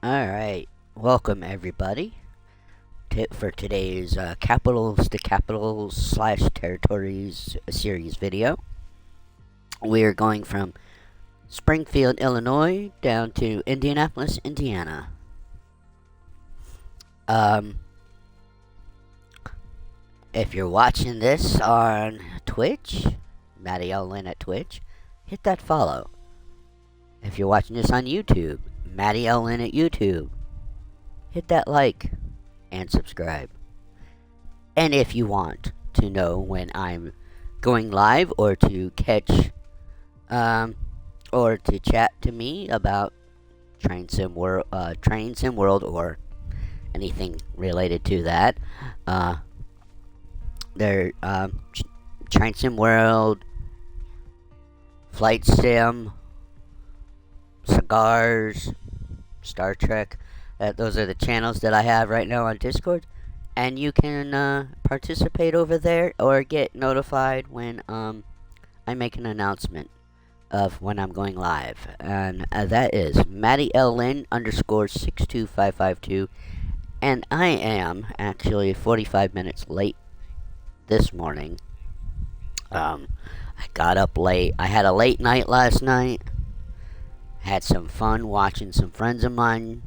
Alright, welcome everybody for today's Capitals to Capitals slash Territories series video. We're going from Springfield, Illinois down to Indianapolis, Indiana. If you're watching this on Twitch, Matty L. Lynn at Twitch, hit that follow. If you're watching this on YouTube, Matty L. Lynn at YouTube, hit that like and subscribe. And if you want to know when I'm going live or to catch or to chat to me about Train Sim World or anything related to that, there Train Sim World, Flight Sim, Cigars, Star Trek. Those are the channels that I have right now on Discord, and you can participate over there or get notified when I make an announcement of when I'm going live, and that is Matty L Lynn _62552, and I am actually 45 minutes late this morning. I got up late. I had a late night last night. Had some fun watching some friends of mine.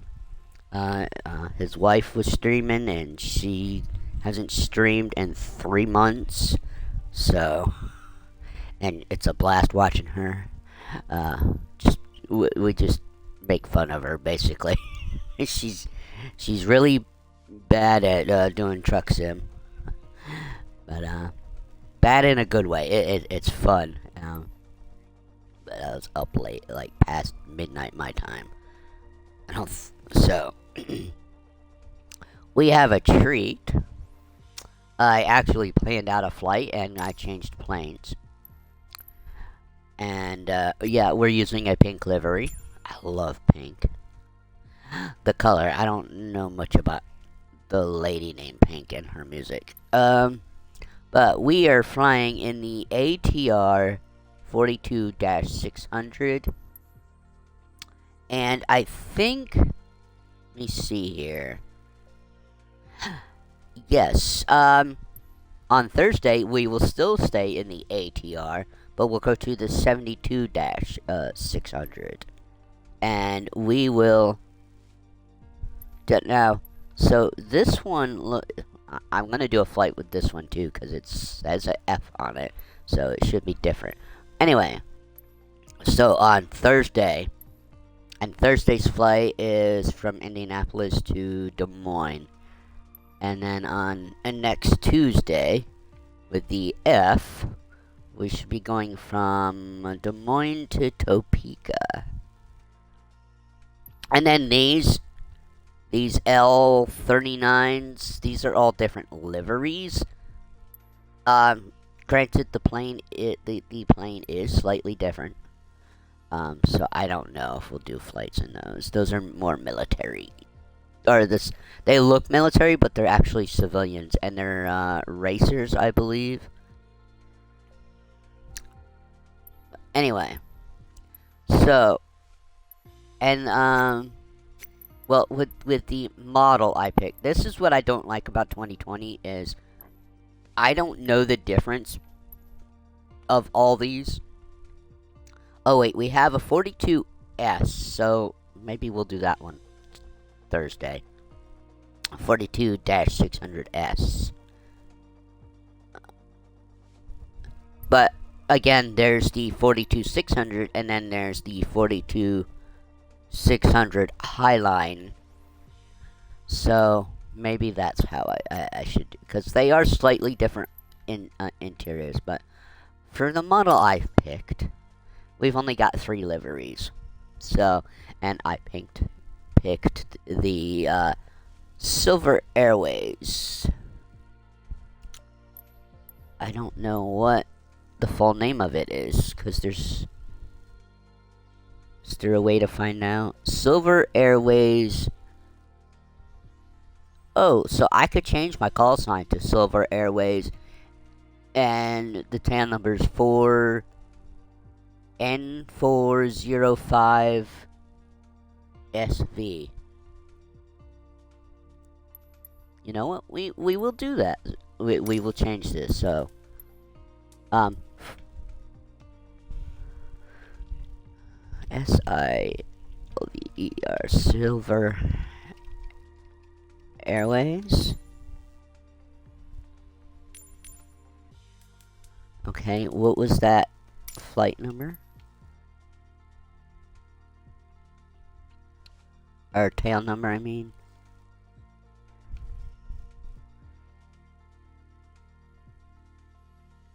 His wife was streaming, and she hasn't streamed in 3 months. So, and it's a blast watching her. We just make fun of her basically. she's really bad at doing truck sim, but bad in a good way. It's fun. But I was up late, like past midnight my time. So we have a treat. I actually planned out a flight and I changed planes. And yeah, we're using a pink livery. I love pink. The color, I don't know much about the lady named Pink and her music. But we are flying in the ATR 42-600. And I think, let me see here. Yes, on Thursday we will still stay in the ATR, but we'll go to the 72-600. And we will now, so this one, look, I'm going to do a flight with this one too, because it has an F on it, so it should be different. Anyway, so on Thursday, and Thursday's flight is from Indianapolis to Des Moines. And then on next Tuesday, with the F, we should be going from Des Moines to Topeka. And then these L39s, these are all different liveries. Granted, the plane is slightly different. So I don't know if we'll do flights in those. Those are more military. They look military, but they're actually civilians, and they're racers, I believe. Anyway, so, and well, with the model I picked, this is what I don't like about 2020 is I don't know the difference of all these. Oh wait, we have a 42S, so maybe we'll do that one Thursday. 42-600S. But again, there's the 42-600, and then there's the 42-600 Highline. So maybe that's how I should do, because they are slightly different in interiors. But for the model I've picked, we've only got 3 liveries. So, and I picked the Silver Airways. I don't know what the full name of it is, because is there a way to find out? Silver Airways. Oh, so I could change my call sign to Silver Airways, and the tail number is 4N405 SV. You know what? We will do that. We will change this. So, um, SILVER Silver Airways. Okay, what was that flight number? Or tail number, I mean.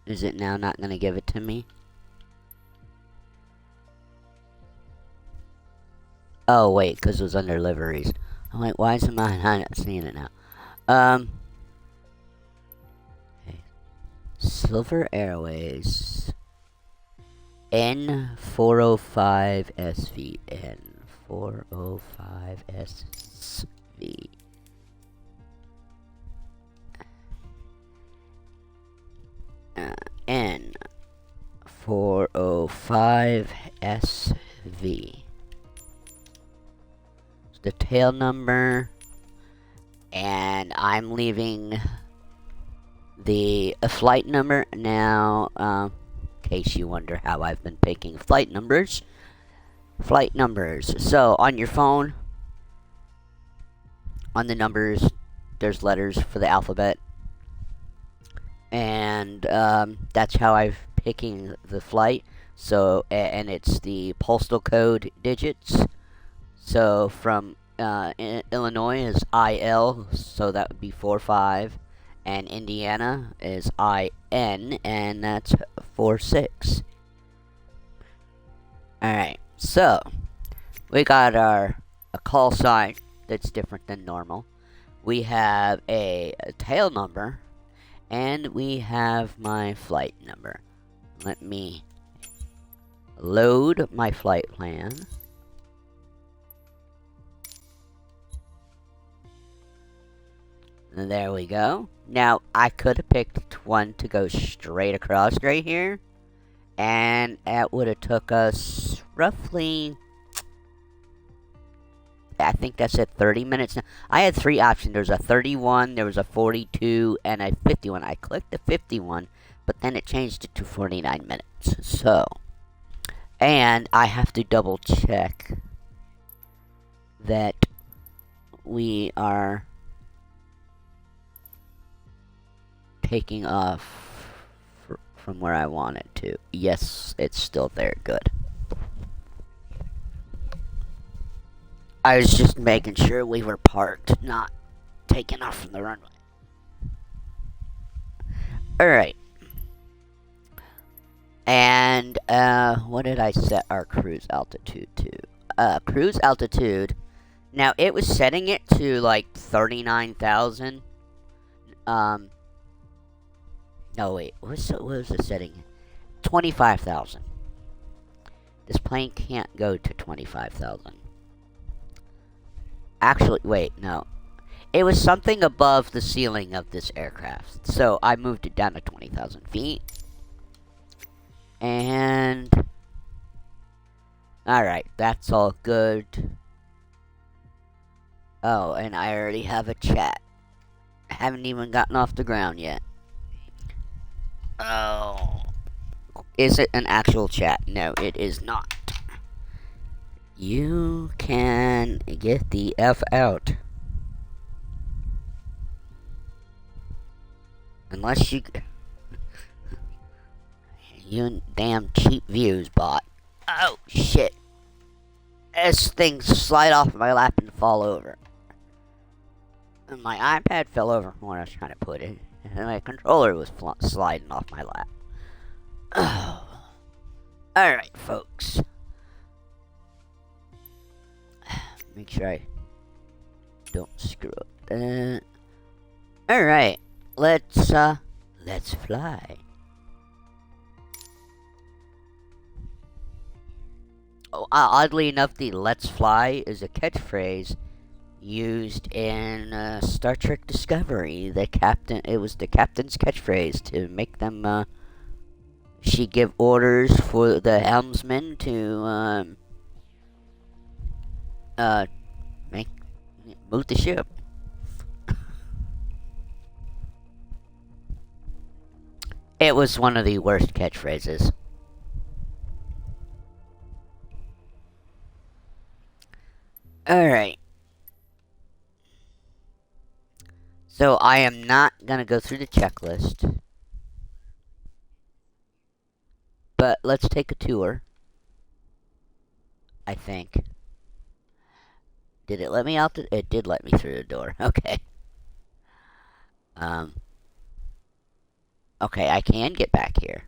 Is it now not going to give it to me? Oh, wait, because it was under liveries. I'm like, why is mine not seeing it now? Okay. Silver Airways. N405SV. N405SV. N405SV. The tail number, and I'm leaving the flight number now. In case you wonder how I've been picking flight numbers. So on your phone, on the numbers, there's letters for the alphabet, and that's how I'm picking the flight. So and it's the postal code digits. So from Illinois is IL, so that would be 45, and Indiana is IN, and that's 46. Alright, so we got a call sign that's different than normal. We have a tail number, and we have my flight number. Let me load my flight plan. There we go. Now, I could have picked one to go straight across right here. And that would have took us roughly... I think that said 30 minutes. Now, I had 3 options. There was a 31, there was a 42, and a 51. I clicked the 51, but then it changed it to 49 minutes. So, and I have to double check that we are taking off from where I want it to. Yes, it's still there. Good. I was just making sure we were parked, not taking off from the runway. Alright. And, what did I set our cruise altitude to? Cruise altitude. Now, it was setting it to, like, 39,000. No, wait. What was the setting? 25,000. This plane can't go to 25,000. Actually, wait, no. It was something above the ceiling of this aircraft. So I moved it down to 20,000 feet. And... Alright, that's all good. Oh, and I already have a chat. I haven't even gotten off the ground yet. Oh. Is it an actual chat? No, it is not. You can get the F out. Unless you... You damn cheap views, bot. Oh, shit. This thing slide off my lap and fall over. And my iPad fell over from where I was trying to put it. And my controller was sliding off my lap. Oh. Alright, folks. Make sure I don't screw up that. Alright. Let's fly. Oh, oddly enough, the "Let's fly" is a catchphrase used in Star Trek Discovery. It was the captain's catchphrase to make them. She give orders for the helmsman to move the ship. It was one of the worst catchphrases. Alright. So I am not gonna go through the checklist. But let's take a tour. I think. Did it let me out? It did let me through the door. Okay. Um. Okay, I can get back here.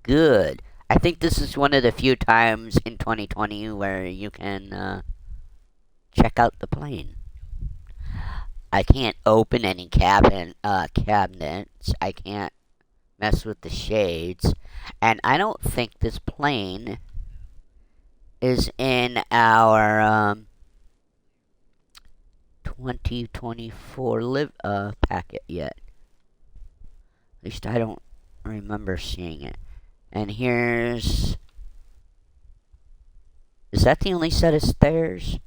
Good. I think this is one of the few times in 2020 where you can check out the plane. I can't open any cabinets. I can't mess with the shades, and I don't think this plane is in our 2024 packet yet. At least I don't remember seeing it. And here's... Is that the only set of stairs?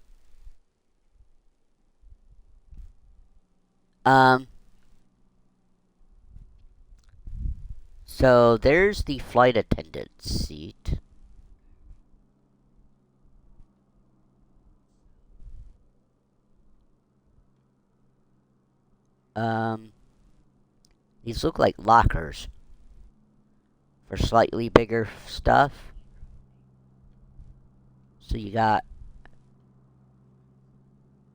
So there's the flight attendant seat. These look like lockers for slightly bigger stuff. So you got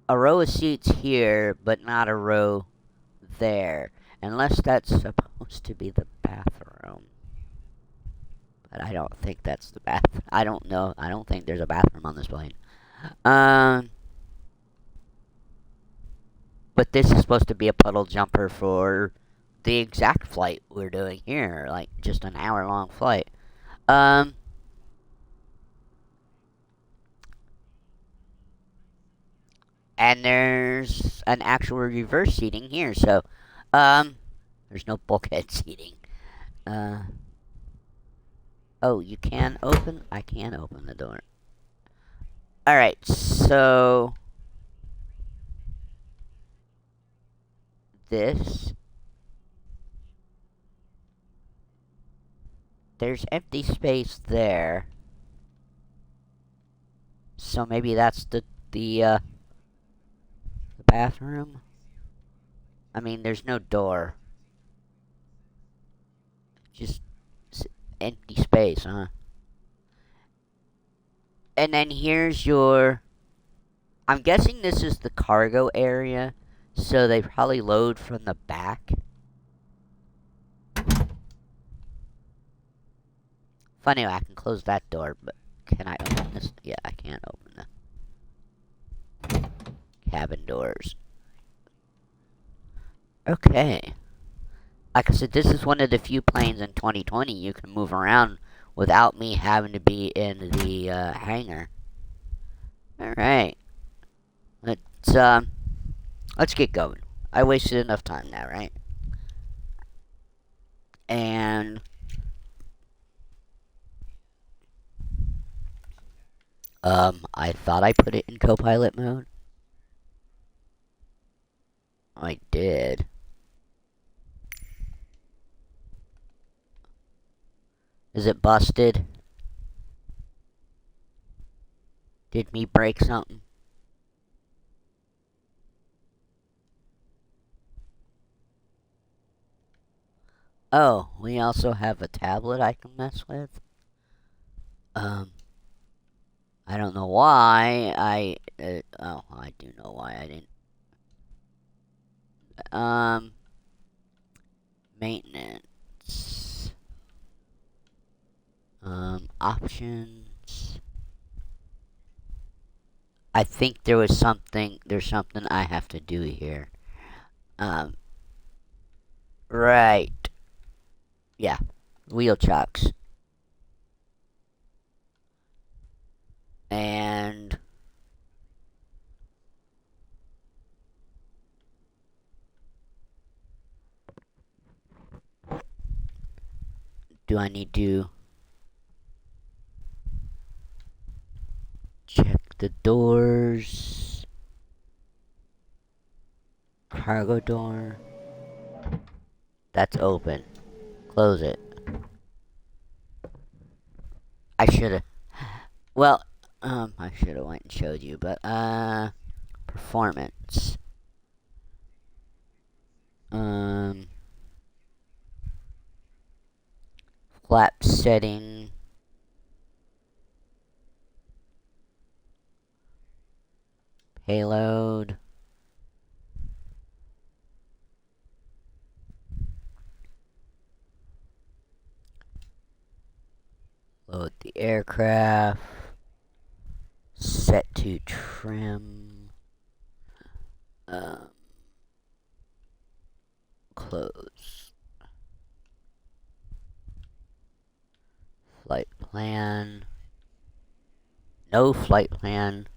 a row of seats here, but not a row there. Unless that's supposed to be the bathroom. But I don't think that's the bath. I don't know. I don't think there's a bathroom on this plane. But this is supposed to be a puddle jumper for the exact flight we're doing here. Like, just an hour-long flight. And there's an actual reverse seating here, so, there's no bulkhead seating. Oh, you can open? I can open the door. Alright, so... This... There's empty space there. So maybe that's the bathroom? I mean, there's no door. Just empty space, huh? And then here's your... I'm guessing this is the cargo area, so they probably load from the back. Funny, I can close that door, but can I open this? Yeah, I can't open the cabin doors. Okay. Like I said, this is one of the few planes in 2020 you can move around without me having to be in the hangar. Alright. Let's get going. I wasted enough time now, right? And... I thought I put it in co-pilot mode. I did. Is it busted? Did me break something? Oh, we also have a tablet I can mess with. I don't know why oh, I do know why I didn't. Maintenance. Options. I think there's something I have to do here. Right. Yeah, wheel chocks. And... do I need to check the doors? Cargo door. That's open. Close it. I should've. Well, I should've went and showed you, but, performance. Flap setting. Payload. Load the aircraft. Set to trim. Close. Flight plan. No flight plan.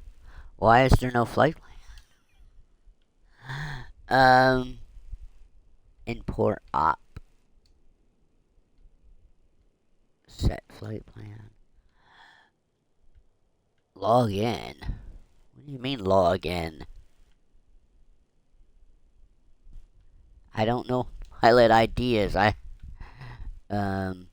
Why is there no flight plan? Import op. Set flight plan. Log in. What do you mean log in? I don't know pilot ID is. Um,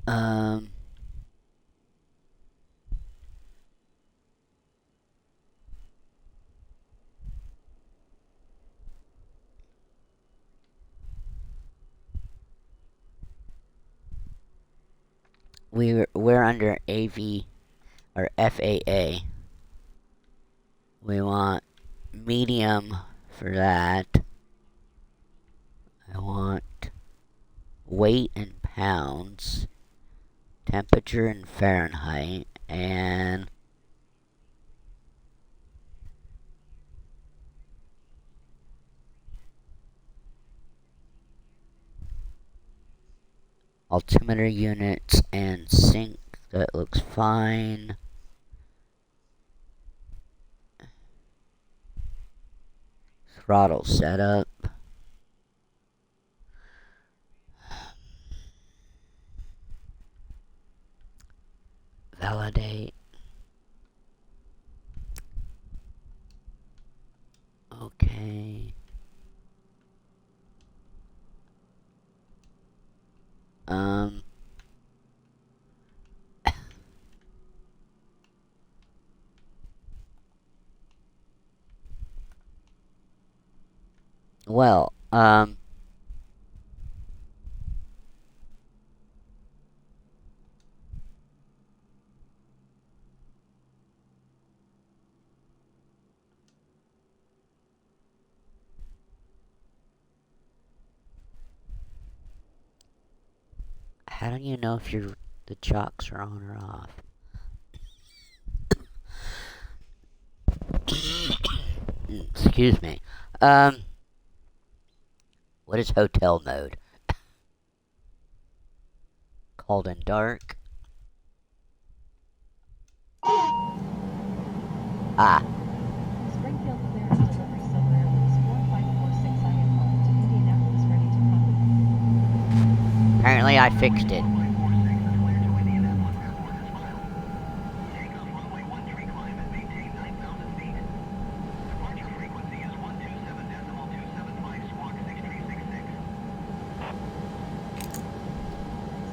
um, we're under AV or FAA. We want medium for that. I want weight in pounds, temperature in Fahrenheit, and altimeter units and sync. That looks fine. Throttle setup. Validate. Okay. Well, how do you know if the chocks are on or off? Excuse me. What is hotel mode? Cold and dark. Ah. Springfield clearance delivery Silver Airways 4546 IM home to Indianapolis ready to copy. Apparently I fixed it.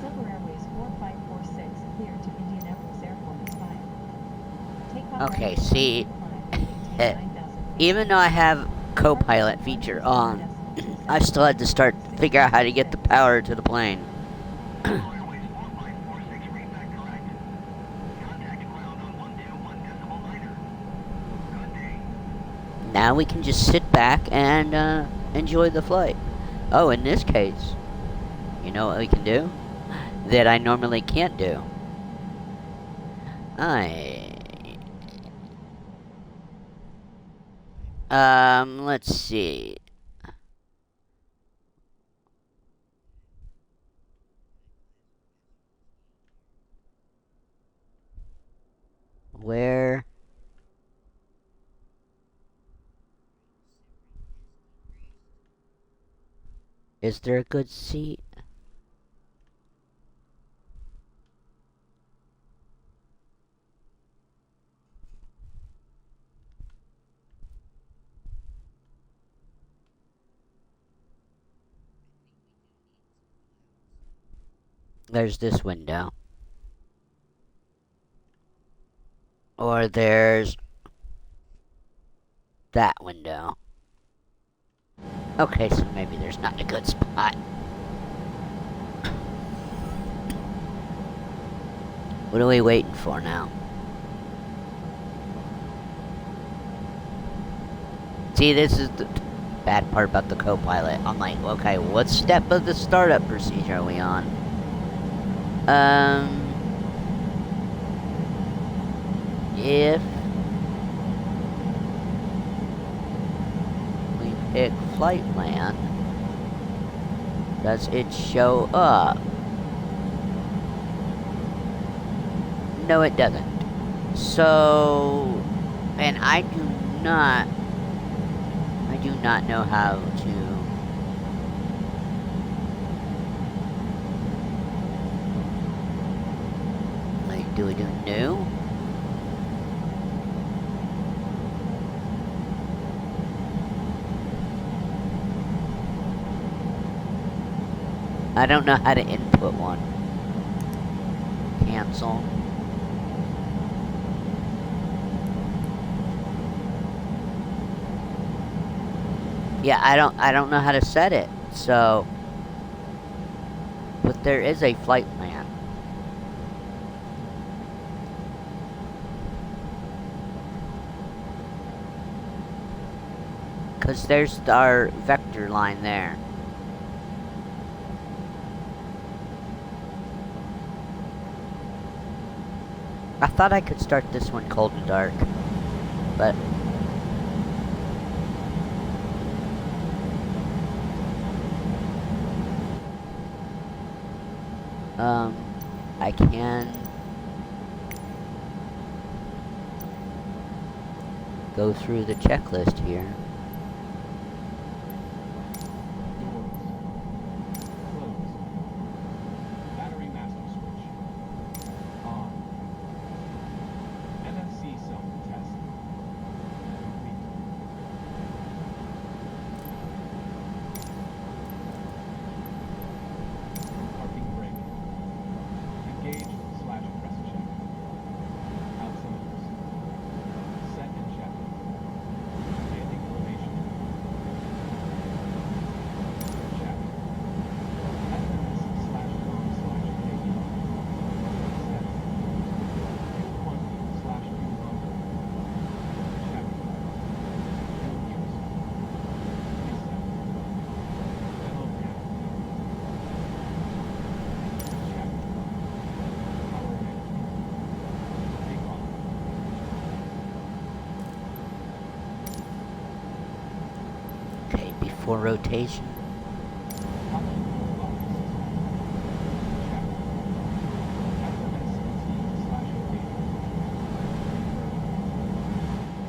Silver Airways 4546 clear to Indianapolis Airport expired. Takeoff Okay, ready to see, maintain 9,000 feet. even though I have co-pilot feature on, I still had to start to figure out how to get the power to the plane. Now we can just sit back and enjoy the flight. Oh, in this case, you know what we can do that I normally can't do? Let's see. Where? Is there a good seat? There's this window. Or there's that window. Okay, so maybe there's not a good spot. What are we waiting for now? See, this is the bad part about the co-pilot. I'm like, okay, what step of the startup procedure are we on? If we pick flight land, does it show up? No, it doesn't. So, and I do not know how to like, do we do new? I don't know how to input one. Cancel. Yeah, I don't know how to set it. So, but there is a flight plan. Cause there's our vector line there. I thought I could start this one cold and dark, but I can go through the checklist here. Battery master switch. On. NFC cell test. Complete. Parking brake. Engage/press check. Out cylinders. Set and check. Landing formation. Check. SMS/com/KE. Set. Fuel quantity/fuel number. Check. Fuel use. Reset. Demo panel. Check. Power management. Take off. Okay, before rotation. Top fuel box. Check. FMST/radio.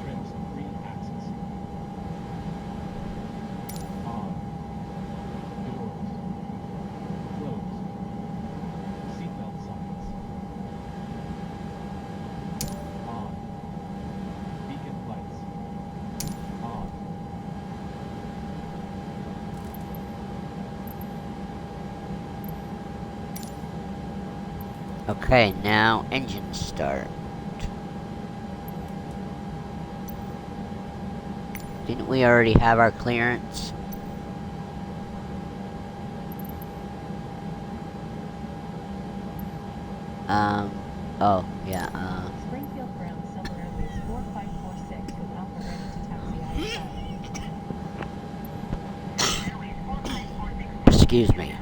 Trims 3 axis. On. Doors. Closed. Seatbelt signs. On. Beacon lights. On. Okay, now engine start. Didn't we already have our clearance? Oh, yeah, Springfield Ground Silver Airways 4546 with Alpha ready to taxi ISL. excuse me.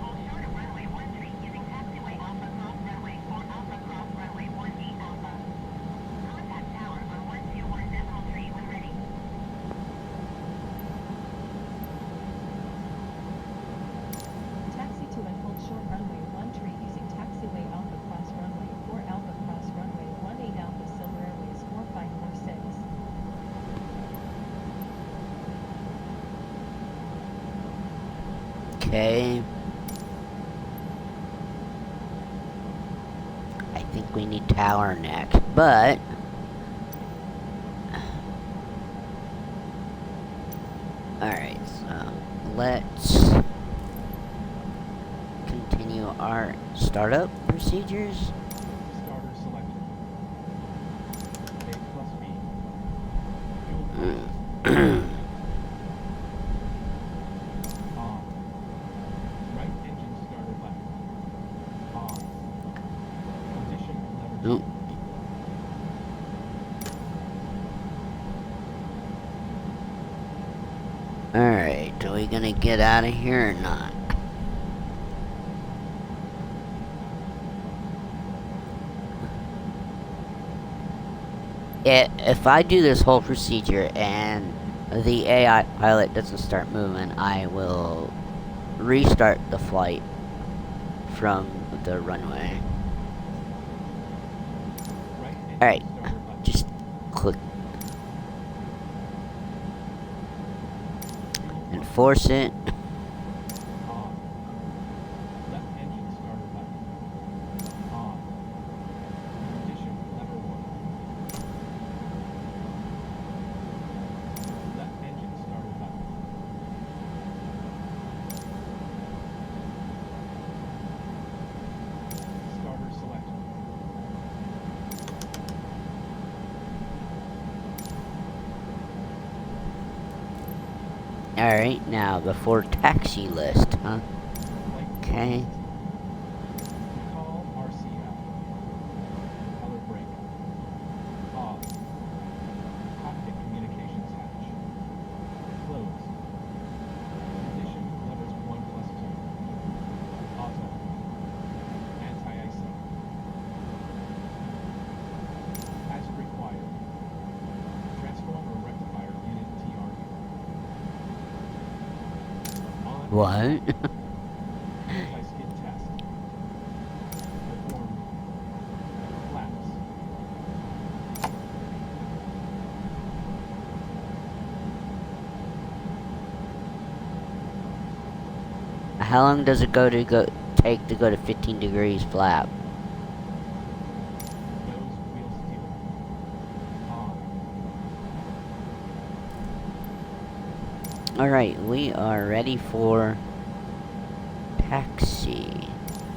Taxi to and hold short runway 13 using taxiway Alpha Cross runway 4 Alpha Cross runway 18 Alpha Silver Airways 4546. Okay. I think we need tower next, but alright, so let's continue our startup procedures. Starter selected. A plus B. Fuel Mm. controls. On. Right engine starter left. On. Position lever G. Nope. Alright, are we gonna get out of here or not? If I do this whole procedure and the AI pilot doesn't start moving, I will restart the flight from the runway. Right engine Alright, starter left. just click Fuel and controls. force it. On. Left engine starter left. On. Position lever 1. Left engine starter left. Starter selected. Alright, now before taxi list, huh? Flight Okay. list. Recall RCL. Color brake. Off. Cockpit communications hatch. Closed. Position levers 1 plus 2. Auto. Anti-icing. As required. Transformer rectifier unit TRU. On. What? Anti-skid test. Performed. Flaps. How long does it take to go to 15 degrees flap? Nose wheel steer. On. Alright, we are ready for taxi.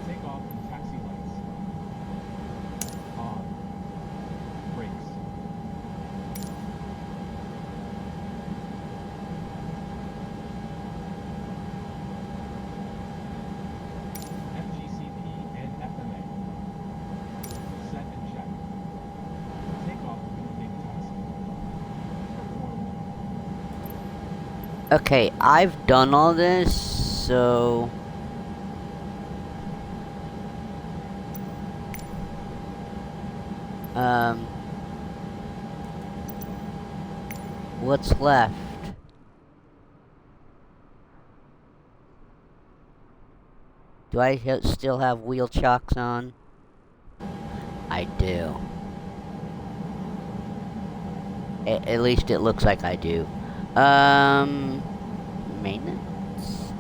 Take off and taxi lights. On. Brakes. FGCP and FMA. Set and check. Take off moving task. Performed. Okay, I've done all this, so... What's left? Do I still have wheel chocks on? I do. At least it looks like I do. Maintenance?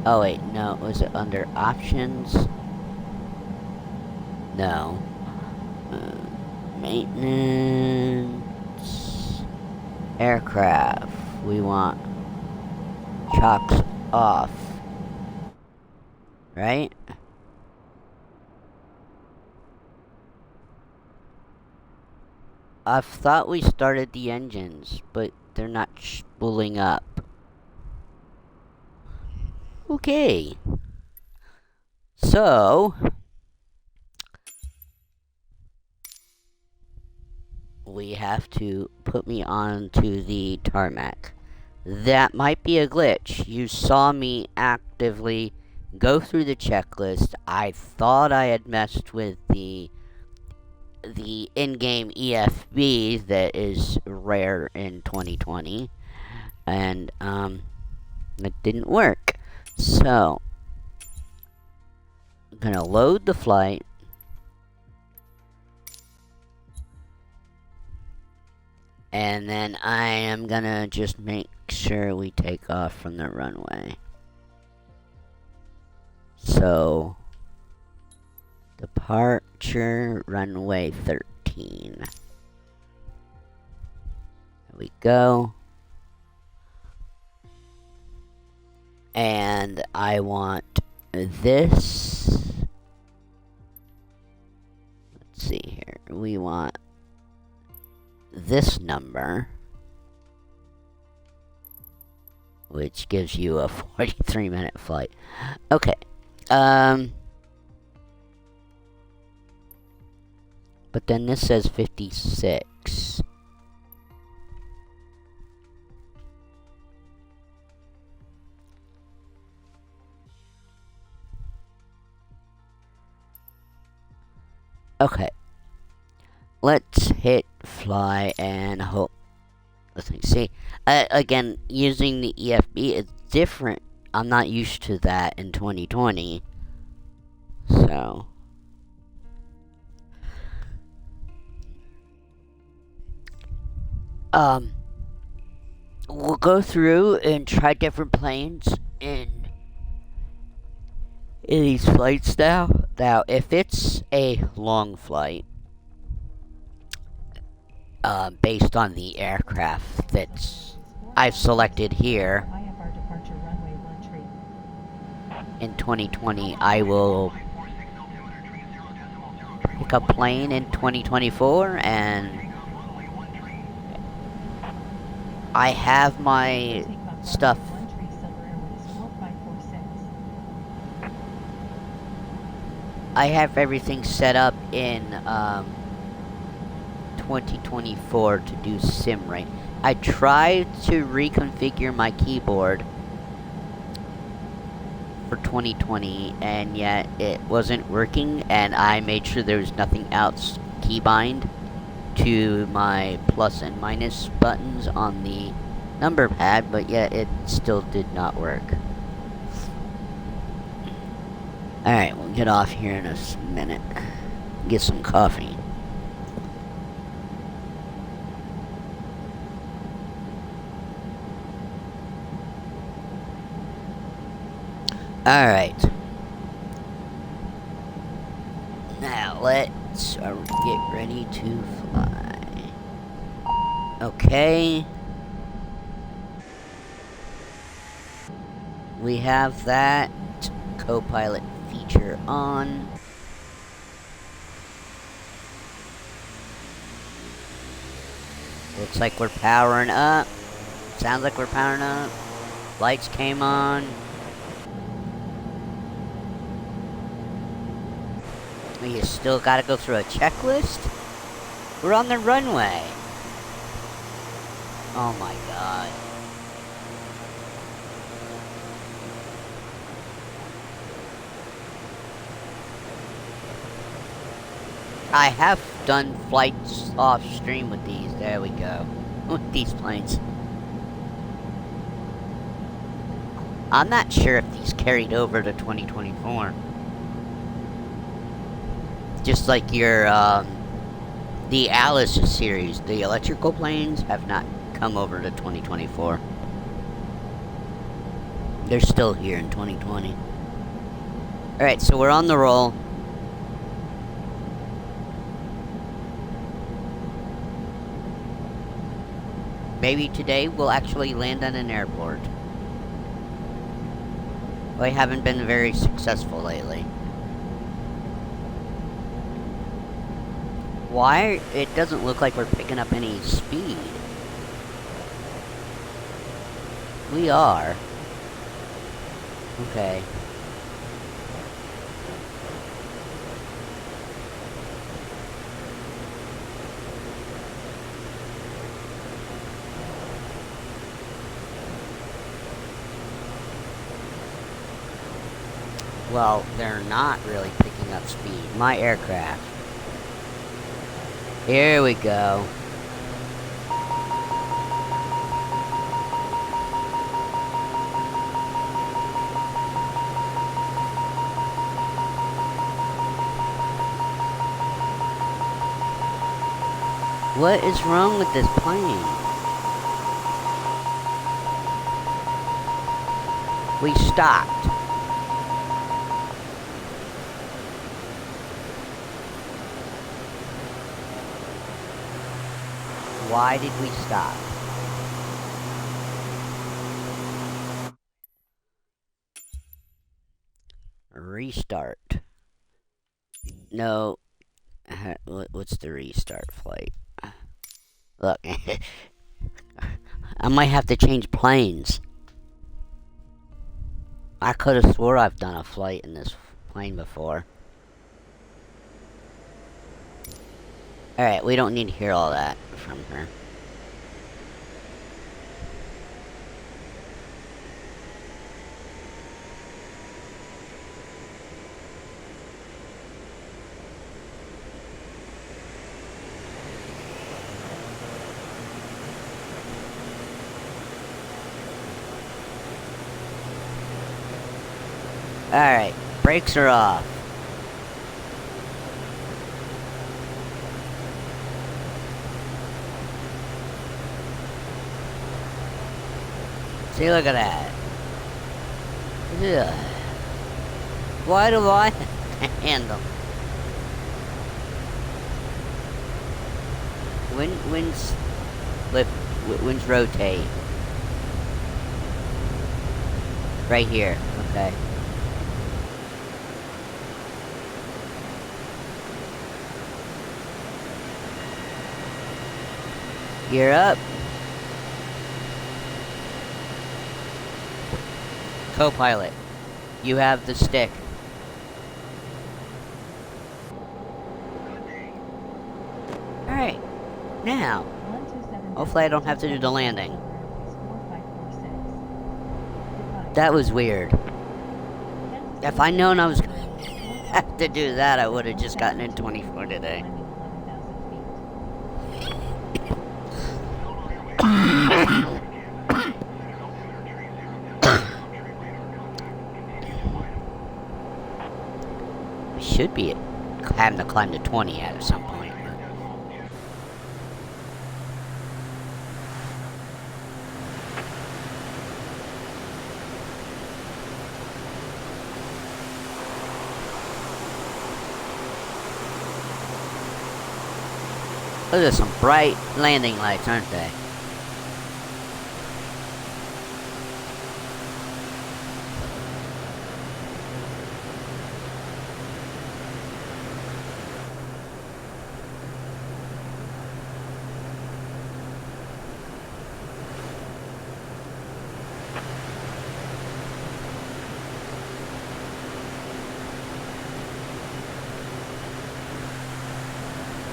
Oh wait, no, was it under options? No. Maintenance. Aircraft. We want chocks off. Right? I thought we started the engines, but they're not spooling up. Okay. So, we have to put me onto the tarmac. That might be a glitch. You saw me actively go through the checklist. I thought I had messed with the in-game EFB that is rare in 2020, and it didn't work. So, I'm gonna load the flight. And then I am gonna just make sure we take off from the runway. So, departure runway 13. we go. And I want this. Let's see here. We want this number, which gives you a 43-minute flight. Okay. But then this says 56. Okay. Let's hit fly and hope. Let's see. Again, using the EFB is different. I'm not used to that in 2020. So. We'll go through and try different planes in these flights now. Now, if it's a long flight, based on the aircraft that's I've selected here IFR departure runway 13. in 2020, I will pick a plane in 2024, and I have my stuff. I have everything set up in 2024 to do sim rate. I tried to reconfigure my keyboard for 2020, and yet it wasn't working, and I made sure there was nothing else keybind to my plus and minus buttons on the number pad, but yet it still did not work. Alright, we'll get off here in a minute. Get some coffee. Alright. Now let's get ready to fly. Okay. We have that co-pilot feature on. Looks like we're powering up. Sounds like we're powering up. Lights came on. You still gotta go through a checklist? We're on the runway. Oh my god. I have done flights off stream with these. There we go. With these planes. I'm not sure if these carried over to 2024. Just like your, the Alice series, the electrical planes have not come over to 2024. They're still here in 2020. Alright, so we're on the roll. Maybe today we'll actually land on an airport. We haven't been very successful lately. Why? It doesn't look like we're picking up any speed. We are. Okay. Well, they're not really picking up speed. My aircraft. Here we go. What is wrong with this plane? We stopped. Why did we stop? Restart. No. What's the restart flight? Look. I might have to change planes. I could have swore I've done a flight in this plane before. Alright, we don't need to hear all that from her. Alright, brakes are off. See, look at that. Ugh. Why do I handle? Winds rotate. Right here, okay. Gear up. Co-pilot, you have the stick. Alright, now, hopefully I don't have to do the landing. That was weird. If I'd known I was gonna have to do that, I would have just gotten in 24 today. Should be having to climb to 20 at some point. Those are some bright landing lights, aren't they?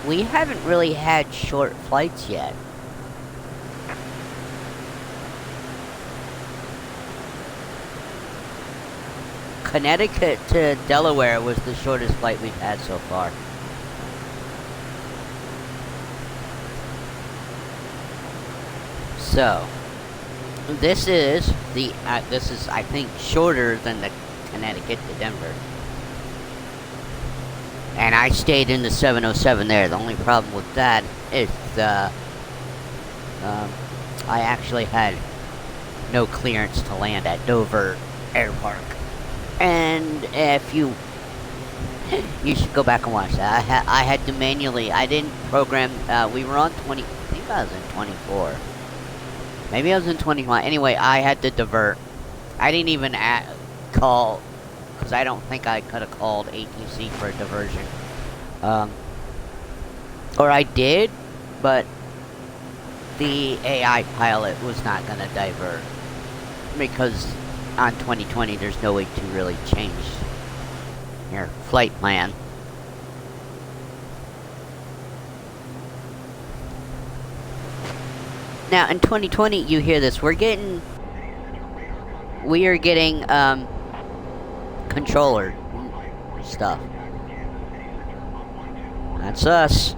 We haven't really had short flights yet. Connecticut to Delaware was the shortest flight we've had so far. So, this is I think shorter than the Connecticut to Denver. And I stayed in the 707 there. The only problem with that is I actually had no clearance to land at Dover Airpark. And if you should go back and watch that. I had to manually. I didn't program. We were on 20. I think I was in 24. Maybe I was in 21. Anyway, I had to divert. I didn't even call. Because I don't think I could have called ATC for a diversion. Or I did, but the AI pilot was not going to divert. Because on 2020, there's no way to really change your flight plan. Now, in 2020, you hear this. We are getting, controller stuff. That's us.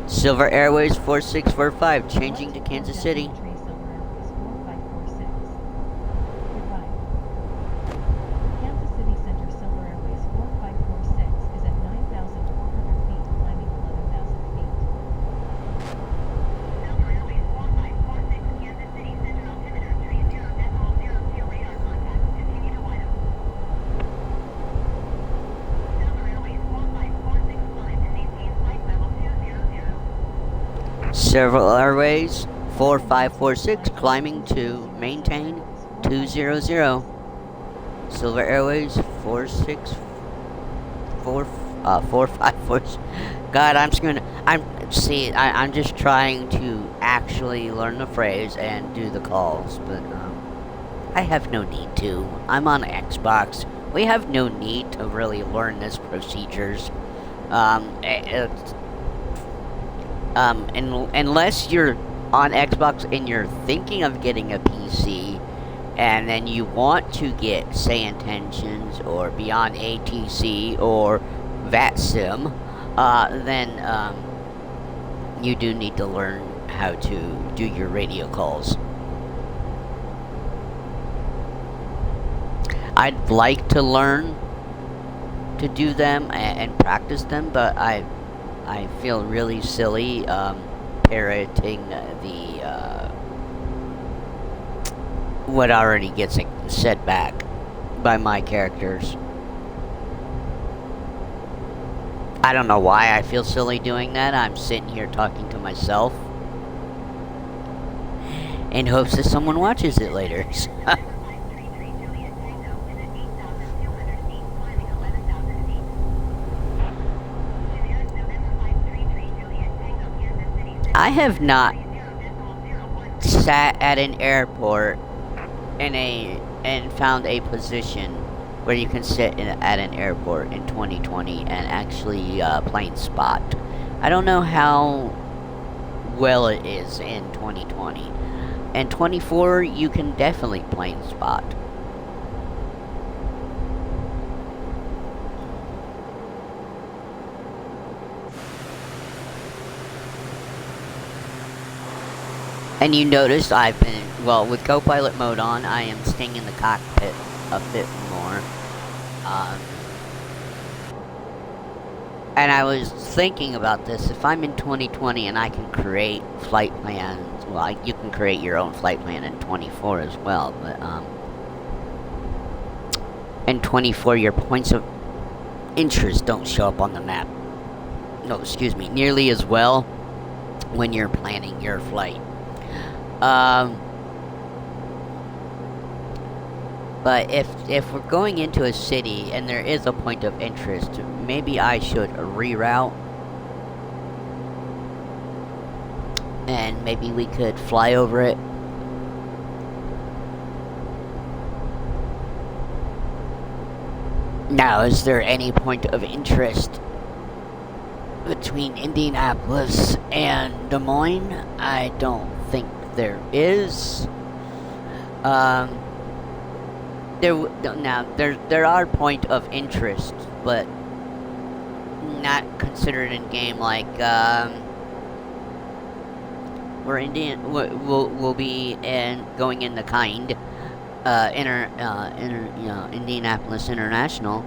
Silver Airways 4645 changing to Kansas City. Kansas City Center Silver Airways 4546 is at 9,400 feet, climbing 11,000 feet. Silver Airways 4546 Kansas City Center altimeter 30.000 radar contact. Continue to wide up. Silver Airways 4546 climb and maintain flight level 200. Several Airways 4546 climbing to maintain 200. Silver Airways 464 God, I'm just trying to actually learn the phrase and do the calls, but I have no need to. I'm on Xbox. We have no need to really learn this procedures. Unless you're on Xbox and you're thinking of getting a PC, and then you want to get Say Intentions or Beyond ATC or VATSIM, then you do need to learn how to do your radio calls. I'd like to learn to do them and practice them, but I feel really silly parroting the what already gets said back by my characters. I don't know why I feel silly doing that. I'm sitting here talking to myself in hopes that someone watches it later. I have not sat at an airport and found a position where you can sit at an airport in 2020 and actually plane spot. I don't know how well it is in 2020. In 24, you can definitely plane spot. And you notice I've been, well, with co-pilot mode on, I am staying in the cockpit a bit more. And I was thinking about this. If I'm in 2020 and I can create flight plans, well, you can create your own flight plan in 24 as well. But in 24, your points of interest don't show up on the map. No, excuse me, nearly as well when you're planning your flight. But if we're going into a city and there is a point of interest, maybe I should reroute. And maybe we could fly over it. Now, is there any point of interest between Indianapolis and Des Moines? I don't think there is. There are point of interest, but not considered in game. Like we'll be going in the Kind, Indianapolis International.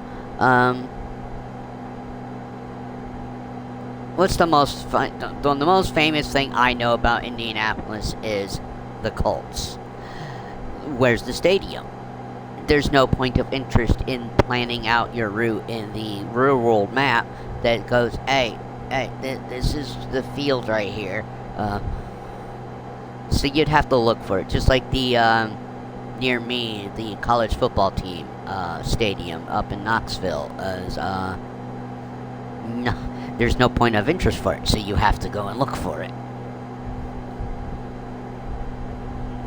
What's the most the most famous thing I know about Indianapolis is the Colts. Where's the stadium? There's no point of interest in planning out your route in the real world map that goes, hey, this is the field right here. So you'd have to look for it. Just like the, near me, the college football team stadium up in Knoxville is, no, there's no point of interest for it, so you have to go and look for it.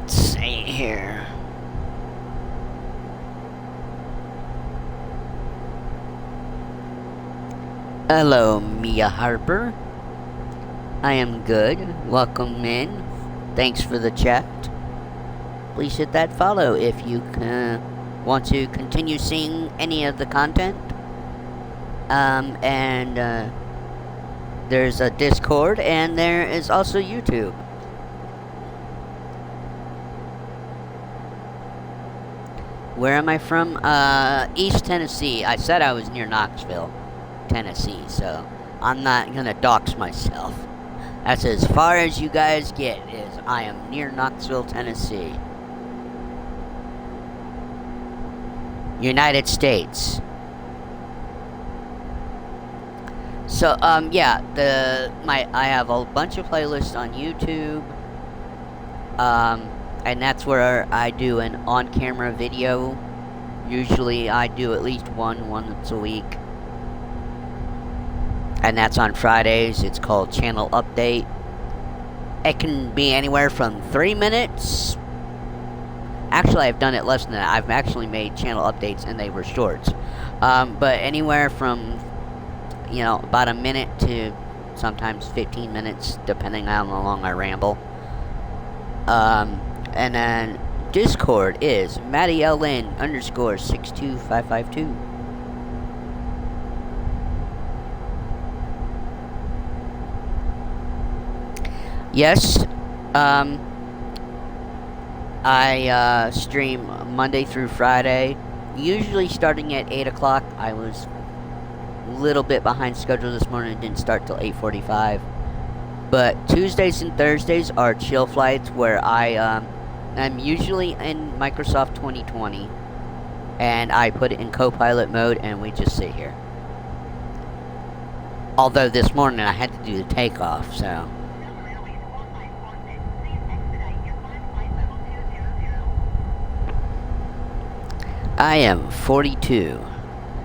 Let's see here. Hello, Mia Harper. I am good. Welcome in. Thanks for the chat. Please hit that follow if you want to continue seeing any of the content. There's a Discord, and there is also YouTube. Where am I from? East Tennessee. I said I was near Knoxville, Tennessee, so I'm not gonna dox myself. That's as far as you guys get, is I am near Knoxville, Tennessee. United States. So, yeah, I have a bunch of playlists on YouTube, and that's where I do an on-camera video Usually I do at least one once a week. And that's on Fridays. It's called Channel Update. It can be anywhere from 3 minutes. Actually, I've done it less than that. I've actually made channel updates and they were shorts. But anywhere from, about a minute to sometimes 15 minutes, depending on how long I ramble. And then Discord is MattyLN _62552. Yes, I stream Monday through Friday, usually starting at 8 o'clock. I was a little bit behind schedule this morning, it didn't start till 8:45. But Tuesdays and Thursdays are chill flights where I'm usually in Microsoft 2020, and I put it in co-pilot mode and we just sit here. Although this morning I had to do the takeoff, so... I am 42,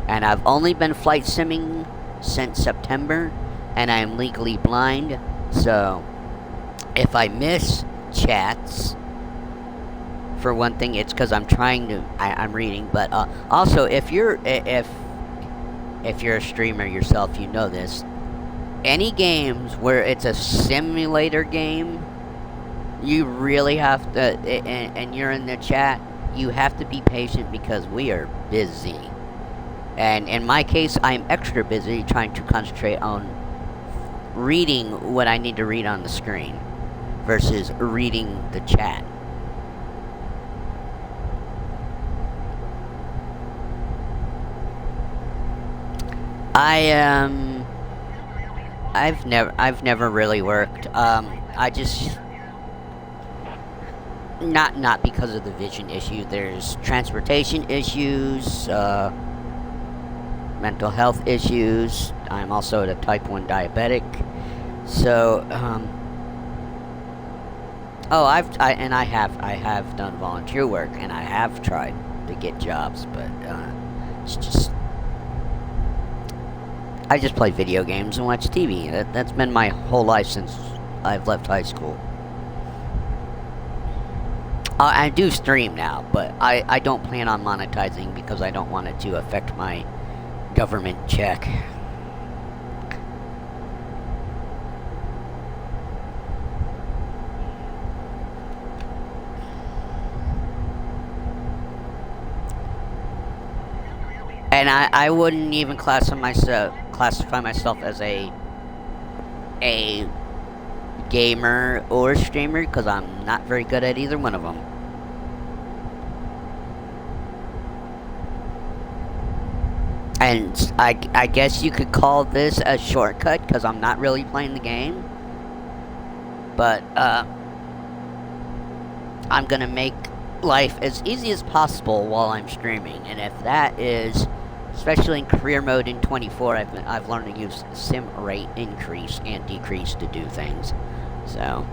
and I've only been flight simming since September, and I am legally blind, so if I miss chats, for one thing, it's because I'm I'm reading, but also, if you're a streamer yourself, you know this, any games where it's a simulator game, you really have to, and you're in the chat, you have to be patient because we are busy. And in my case, I'm extra busy trying to concentrate on reading what I need to read on the screen versus reading the chat. I've never really worked. I just... Not because of the vision issue. There's transportation issues, mental health issues. I'm also a type 1 diabetic. So, I have done volunteer work, and I have tried to get jobs, but, it's just... I just play video games and watch TV. That's been my whole life since I've left high school. I do stream now, but I don't plan on monetizing because I don't want it to affect my government check. And I wouldn't even classify myself as a gamer or streamer because I'm not very good at either one of them. And I guess you could call this a shortcut because I'm not really playing the game. But I'm gonna make life as easy as possible while I'm streaming, and if that is, especially in career mode in 24, I've learned to use sim rate increase and decrease to do things. So.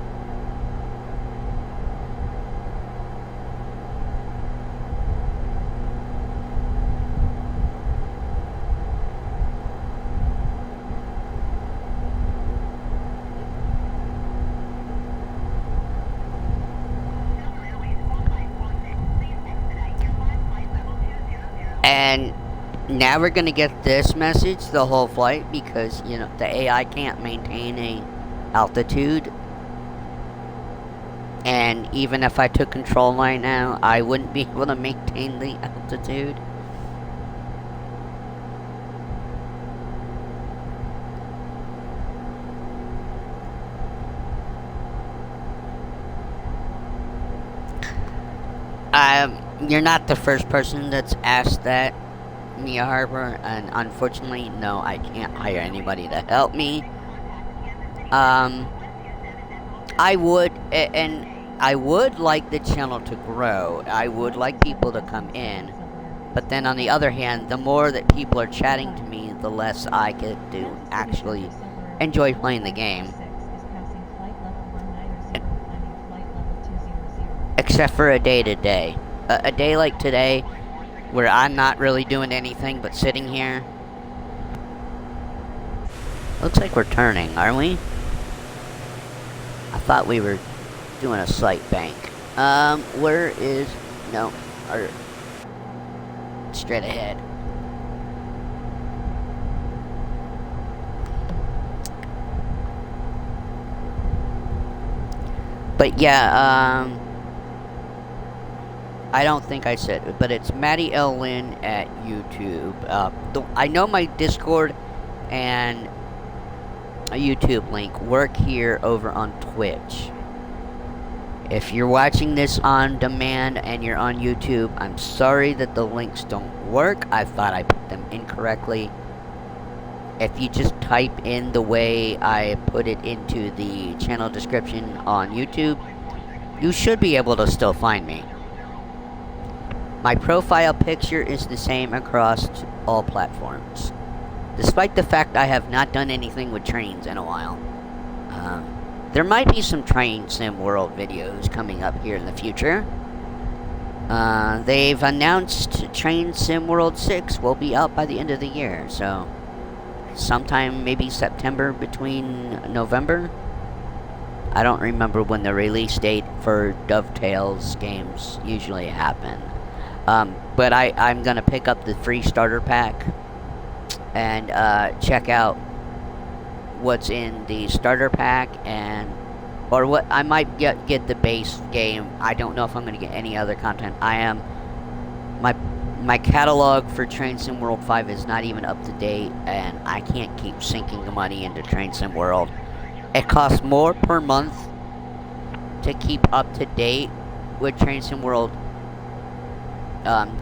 And now we're gonna get this message the whole flight because, the AI can't maintain a altitude. And even if I took control right now, I wouldn't be able to maintain the altitude. You're not the first person that's asked that, Mia Harper, and unfortunately, no, I can't hire anybody to help me. I would like the channel to grow. I would like people to come in. But then on the other hand, the more that people are chatting to me, the less I get to actually enjoy playing the game. Except for a day-to-day. A day like today, where I'm not really doing anything but sitting here. Looks like we're turning, aren't we? I thought we were doing a slight bank. Where is... No, or... straight ahead. But yeah, I don't think I said it, but it's Maddie L. Lynn at YouTube. I know my Discord and a YouTube link work here over on Twitch. If you're watching this on demand and you're on YouTube, I'm sorry that the links don't work. I thought I put them incorrectly. If you just type in the way I put it into the channel description on YouTube, you should be able to still find me. My profile picture is the same across all platforms, despite the fact I have not done anything with trains in a while. There might be some Train Sim World videos coming up here in the future. They've announced Train Sim World 6 will be out by the end of the year, so sometime maybe September between November. I don't remember when the release date for Dovetails games usually happen. But I'm gonna pick up the free starter pack and check out what's in the starter pack, or what I might get the base game. I don't know if I'm gonna get any other content. My catalog for Train Sim World 5 is not even up to date, and I can't keep sinking the money into Train Sim World. It costs more per month to keep up to date with Train Sim World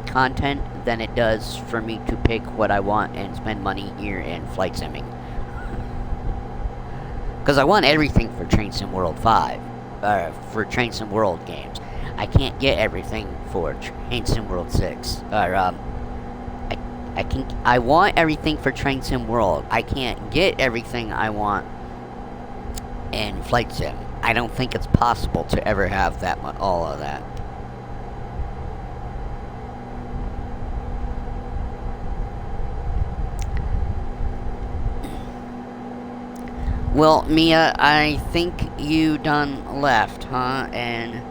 content than it does for me to pick what I want and spend money here in flight simming. Because I want everything for Train Sim World 5, for Train Sim World games. I can't get everything for Train Sim World 6. Or I want everything for Train Sim World. I can't get everything I want in Flight Sim. I don't think it's possible to ever have that all of that. Well, Mia, I think you done left, huh? And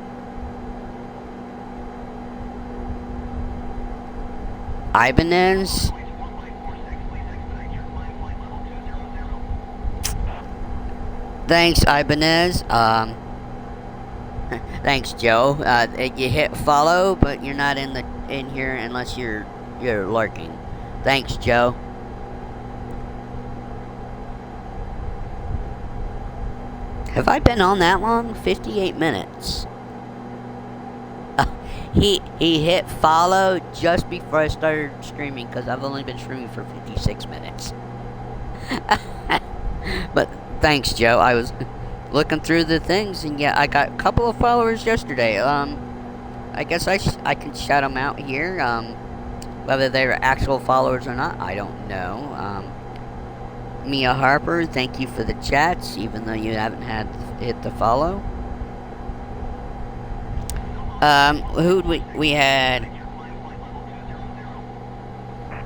Ibanez? Thanks, Ibanez. Thanks, Joe. You hit follow, but you're not in here unless you're lurking. Thanks, Joe. Have I been on that long? 58 minutes. He hit follow just before I started streaming, because I've only been streaming for 56 minutes. But thanks, Joe. I was looking through the things, and yeah, I got a couple of followers yesterday. I guess I can shout them out here. Whether they're actual followers or not, I don't know. Mia Harper, thank you for the chats, even though you haven't hit the follow. Who'd we had?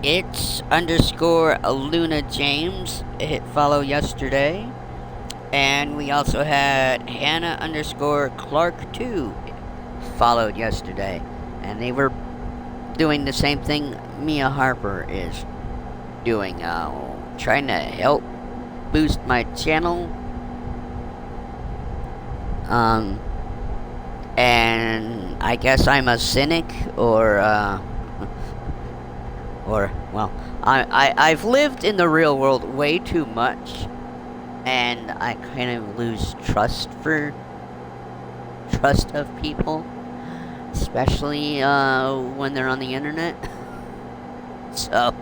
It's underscore Luna James hit follow yesterday. And we also had Hannah underscore Clark 2 followed yesterday. And they were doing the same thing Mia Harper is doing, trying to help boost my channel. And I guess I'm a cynic, or well, I've lived in the real world way too much, and I kind of lose trust of people, especially when they're on the internet. So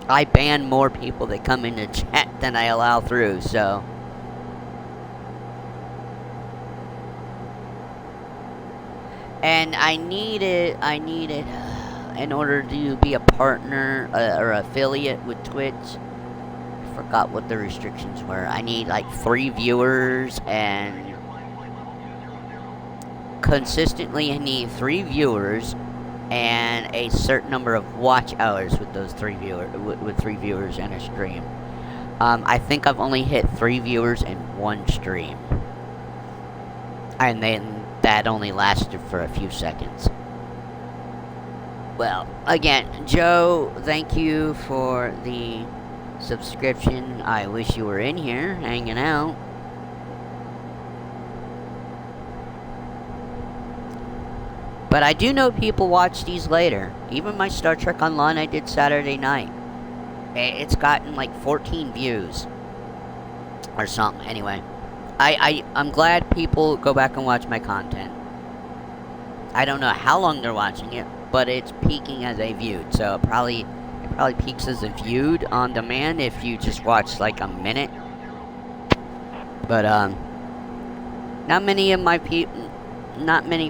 I ban more people that come into chat than I allow through, so. And I needed, in order to be a partner or affiliate with Twitch, I forgot what the restrictions were. I need like 3 viewers and consistently need 3 viewers and a certain number of watch hours with those 3 viewers and a stream. I think I've only hit 3 viewers in 1 stream, and then that only lasted for a few seconds. Well, again, Joe, thank you for the subscription. I wish you were in here hanging out. But I do know people watch these later. Even my Star Trek Online I did Saturday night. It's gotten like 14 views. Or something. Anyway. I'm glad people go back and watch my content. I don't know how long they're watching it, but it's peaking as a viewed. So it probably peaks as a viewed on demand if you just watch like a minute. But not many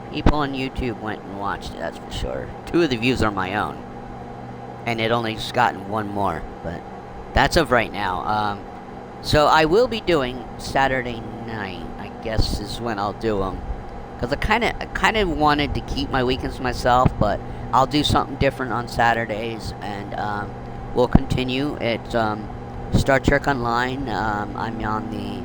people on YouTube went and watched it, that's for sure. 2 of the views are my own. And it only just gotten 1 more, but that's of right now. So I will be doing Saturday night, I guess is when I'll do them. Because I kind of wanted to keep my weekends to myself, but I'll do something different on Saturdays, and we'll continue. It's Star Trek Online. I'm on the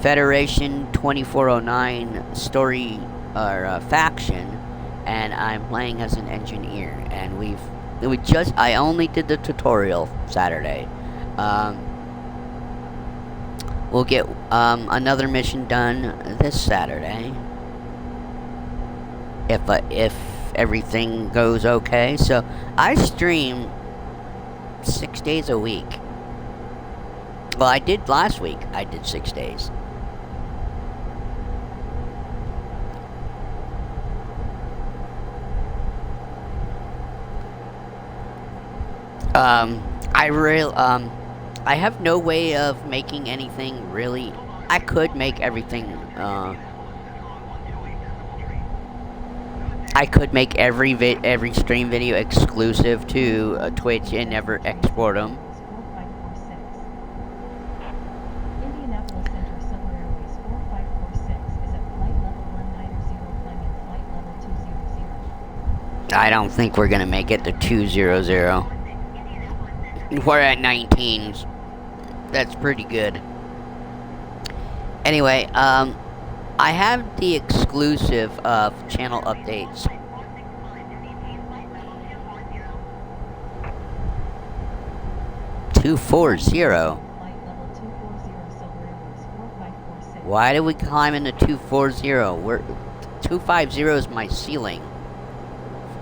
Federation 2409 story or faction, and I'm playing as an engineer. And I only did the tutorial Saturday. We'll get another mission done this Saturday if everything goes okay. So I stream 6 days a week. Well, I did last week. I did 6 days. I have no way of making anything really. I could make everything. I could make every stream video exclusive to Twitch and never export them. Indianapolis Center Civil Airways 4546 is at flight level 190, climbing flight level 200. I don't think we're gonna make it to 200. We're at 19s. That's pretty good. Anyway, I have the exclusive of channel updates. $240. Why did we climb into 240? 250 is my ceiling.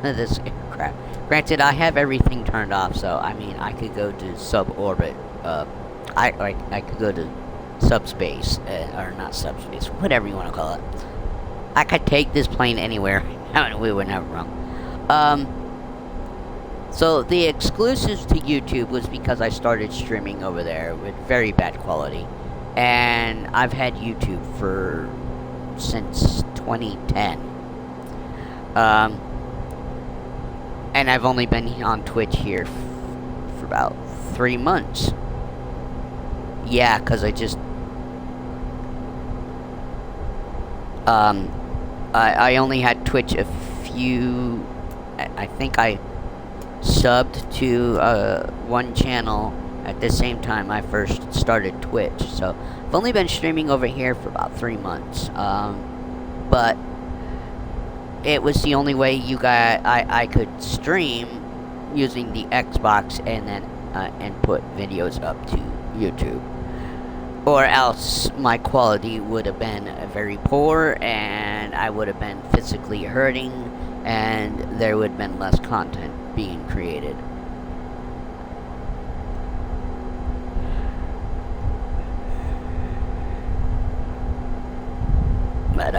This crap. Granted, I have everything turned off, so I mean, I could go to suborbit. I could go to subspace, or not subspace, whatever you want to call it. I could take this plane anywhere. I mean, we wouldn't have a problem. So the exclusives to YouTube was because I started streaming over there with very bad quality, and I've had YouTube since 2010. And I've only been on Twitch here for about 3 months. Yeah, because I just... I only had Twitch a few... I think I subbed to one channel at the same time I first started Twitch. So, I've only been streaming over here for about 3 months. But... it was the only way I could stream using the Xbox and then and put videos up to YouTube, or else my quality would have been very poor and I would have been physically hurting and there would have been less content being created. But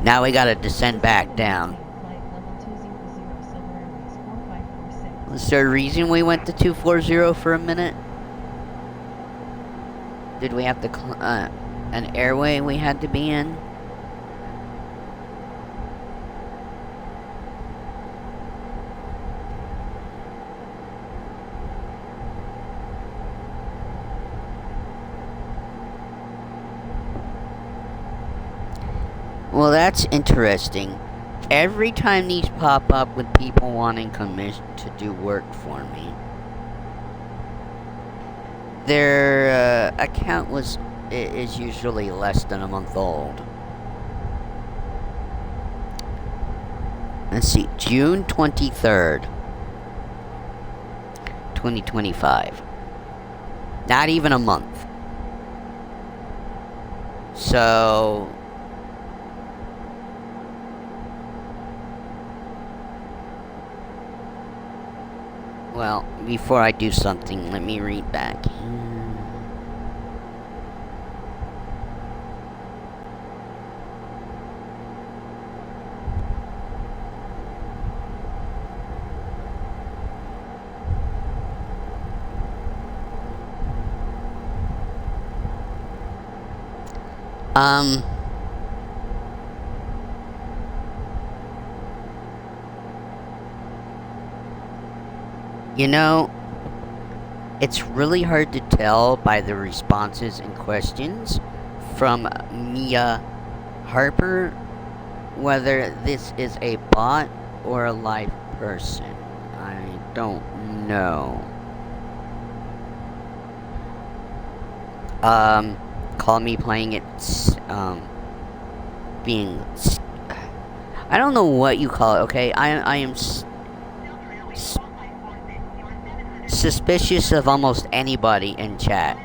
now we gotta descend back down. Was there a reason we went to 240 for a minute? Did we have to an airway we had to be in? Well, that's interesting. Every time these pop up with people wanting commission to do work for me, their account is usually less than a month old. Let's see, June 23rd, 2025. Not even a month. So, well, before I do something, let me read back. Um, you know, it's really hard to tell by the responses and questions from Mia Harper whether this is a bot or a live person. I don't know. Call me playing it, being, I don't know what you call it, okay? I am suspicious of almost anybody in chat.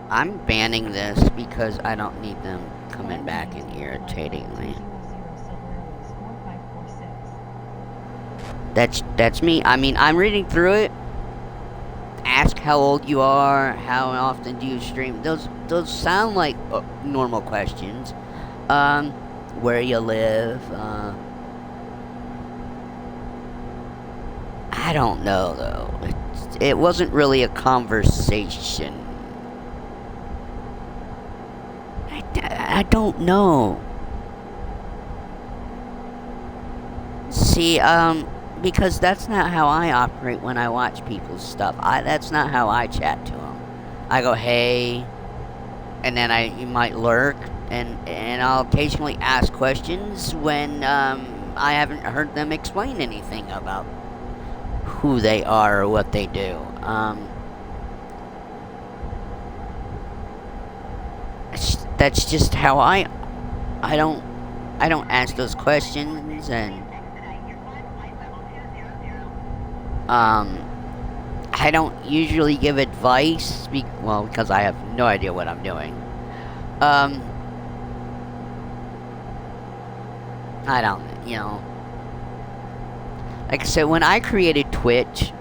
I'm banning this because I don't need them coming back and irritating me. That's me. I mean, I'm reading through it. Ask how old you are, how often do you stream. Those sound like normal questions. Where you live. I don't know though. It wasn't really a conversation. I don't know. See, because that's not how I operate when I watch people's stuff. That's not how I chat to them. I go, hey, and then you might lurk, and I'll occasionally ask questions when I haven't heard them explain anything about who they are or what they do. That's just how I don't ask those questions, and I don't usually give advice, because I have no idea what I'm doing. I don't, like I said, when I created Twitch,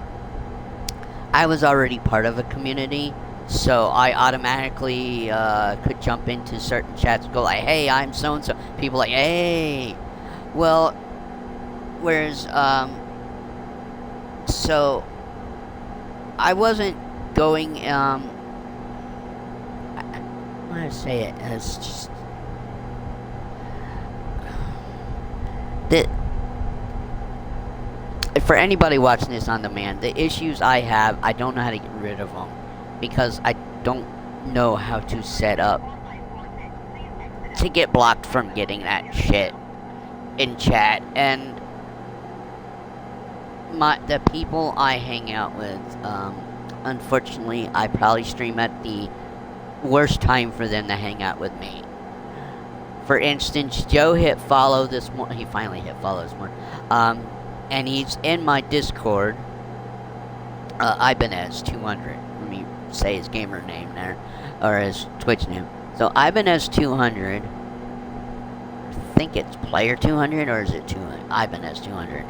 I was already part of a community, so I automatically could jump into certain chats and go like, hey, I'm so-and-so. People like, hey. Well, whereas, so I wasn't going, I want to say it as just, for anybody watching this on demand, the issues I have, I don't know how to get rid of them, because I don't know how to set up to get blocked from getting that shit in chat. And the people I hang out with, unfortunately, I probably stream at the worst time for them to hang out with me. For instance, Joe hit follow this morning. He finally hit follow this morning. And he's in my Discord. Ibanez200. Let me say his gamer name there, or his Twitch name. So Ibanez200. I think it's Player 200, or is it 200? Ibanez200.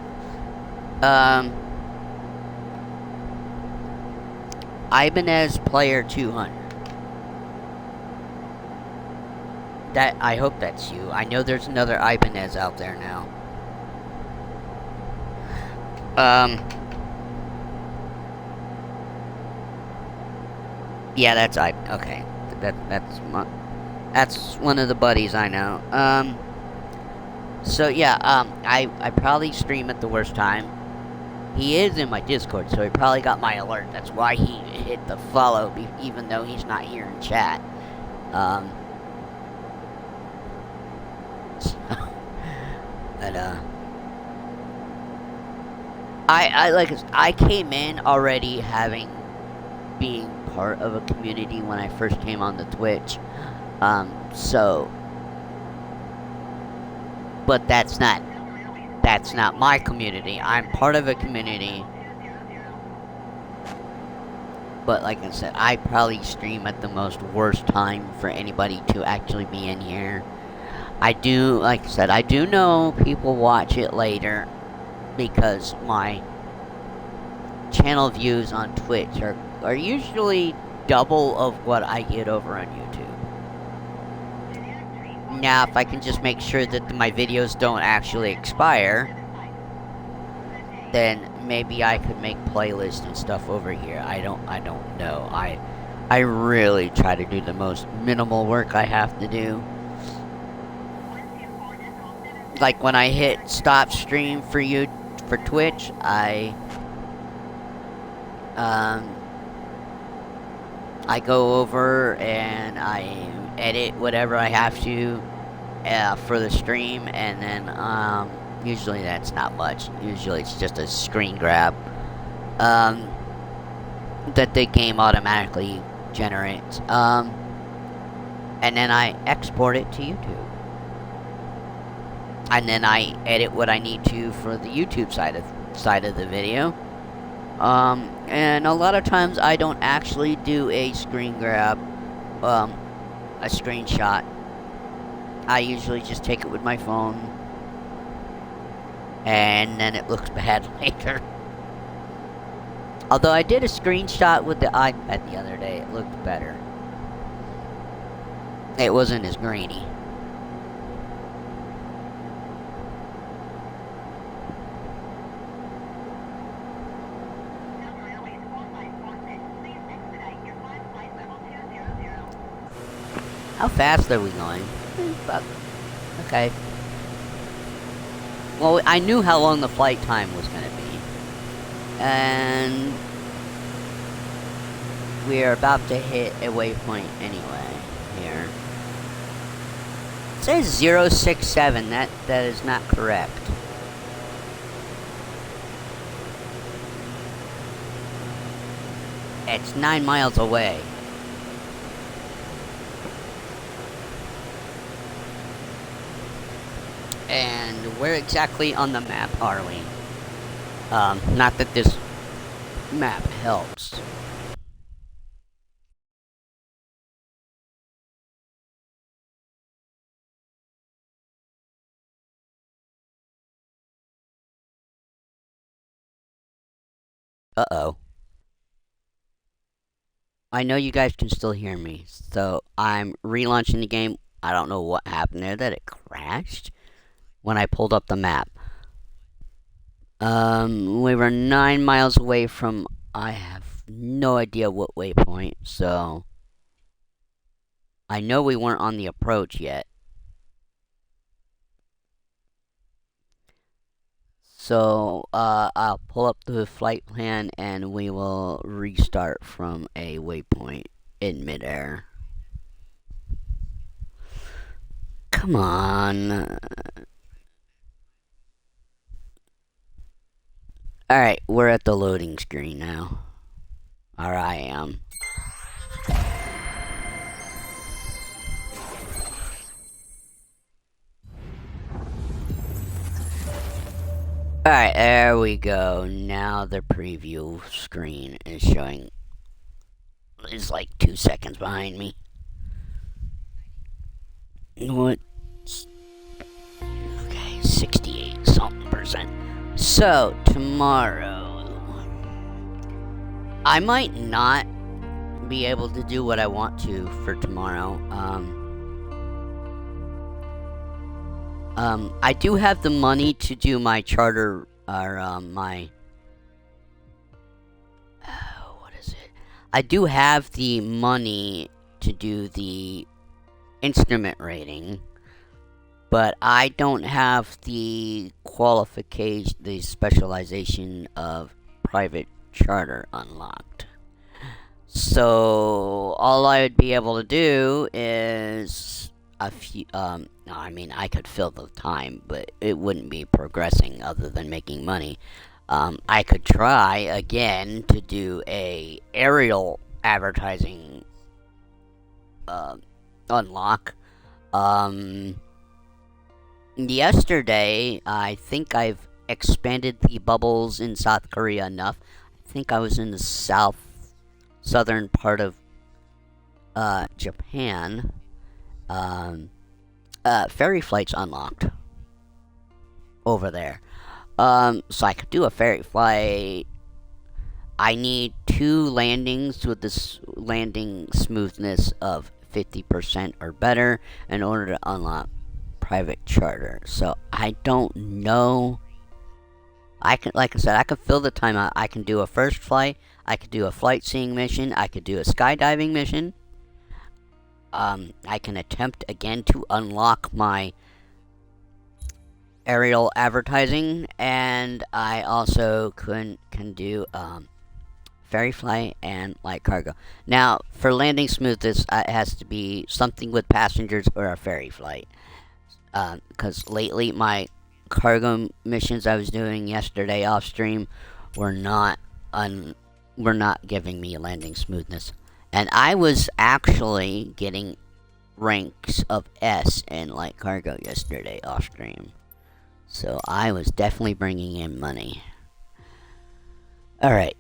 Ibanez Player 200. I hope that's you. I know there's another Ibanez out there now. Yeah, that's okay. That's one of the buddies I know. So yeah, I probably stream at the worst time. He is in my Discord, so he probably got my alert. That's why he hit the follow, even though he's not here in chat. But I came in already having being part of a community when I first came on the Twitch. So, but that's not my community. I'm part of a community. But like I said, I probably stream at the most worst time for anybody to actually be in here. I do, like I said, I do know people watch it later because my channel views on Twitch are usually double of what I get over on YouTube. Now, if I can just make sure that my videos don't actually expire, then maybe I could make playlists and stuff over here. I don't know. I really try to do the most minimal work I have to do. Like when I hit stop stream for Twitch, I go over and I edit whatever I have to for the stream, and then usually that's not much. Usually it's just a screen grab that the game automatically generates, and then I export it to YouTube, and then I edit what I need to for the YouTube side of the video. And a lot of times I don't actually do a screen grab, a screenshot. I usually just take it with my phone, and then it looks bad later. Although I did a screenshot with the iPad the other day, it looked better. It wasn't as grainy. How fast are we going? Okay. Well, I knew how long the flight time was going to be. And we're about to hit a waypoint anyway here. It says 067. That is not correct. It's 9 miles away. And where exactly on the map are we? Not that this map helps. Uh-oh. I know you guys can still hear me, so I'm relaunching the game. I don't know what happened there, that it crashed when I pulled up the map. We were 9 miles away from, I have no idea what waypoint, so I know we weren't on the approach yet. So, I'll pull up the flight plan and we will restart from a waypoint in midair. Come on. Alright, we're at the loading screen now. Or I am. Alright, there we go. Now the preview screen is showing. It's like 2 seconds behind me. What? Okay, 68 something percent. So, tomorrow, I might not be able to do what I want to for tomorrow. I do have the money to do my charter, or, my... what is it? I do have the money to do the instrument rating, but I don't have the qualification, the specialization of private charter unlocked. So all I would be able to do is No, I mean, I could fill the time, but it wouldn't be progressing other than making money. I could try again to do a aerial advertising uh, unlock. Um, Yesterday, I think I've expanded the bubbles in South Korea enough. I think I was in the southern part of Japan. Um, Ferry flights unlocked over there. So I could do a ferry flight. I need 2 landings with this landing smoothness of 50% or better in order to unlock private charter. So I don't know. I can, like I said, I can fill the time out. I can do a first flight. I could do a flight seeing mission. I could do a skydiving mission. I can attempt again to unlock my aerial advertising, and I also can do ferry flight and light cargo. Now, for landing smoothness, it has to be something with passengers or a ferry flight. Because lately my cargo missions I was doing yesterday off stream were not were not giving me landing smoothness, and I was actually getting ranks of S in light cargo yesterday off stream. So I was definitely bringing in money. All right.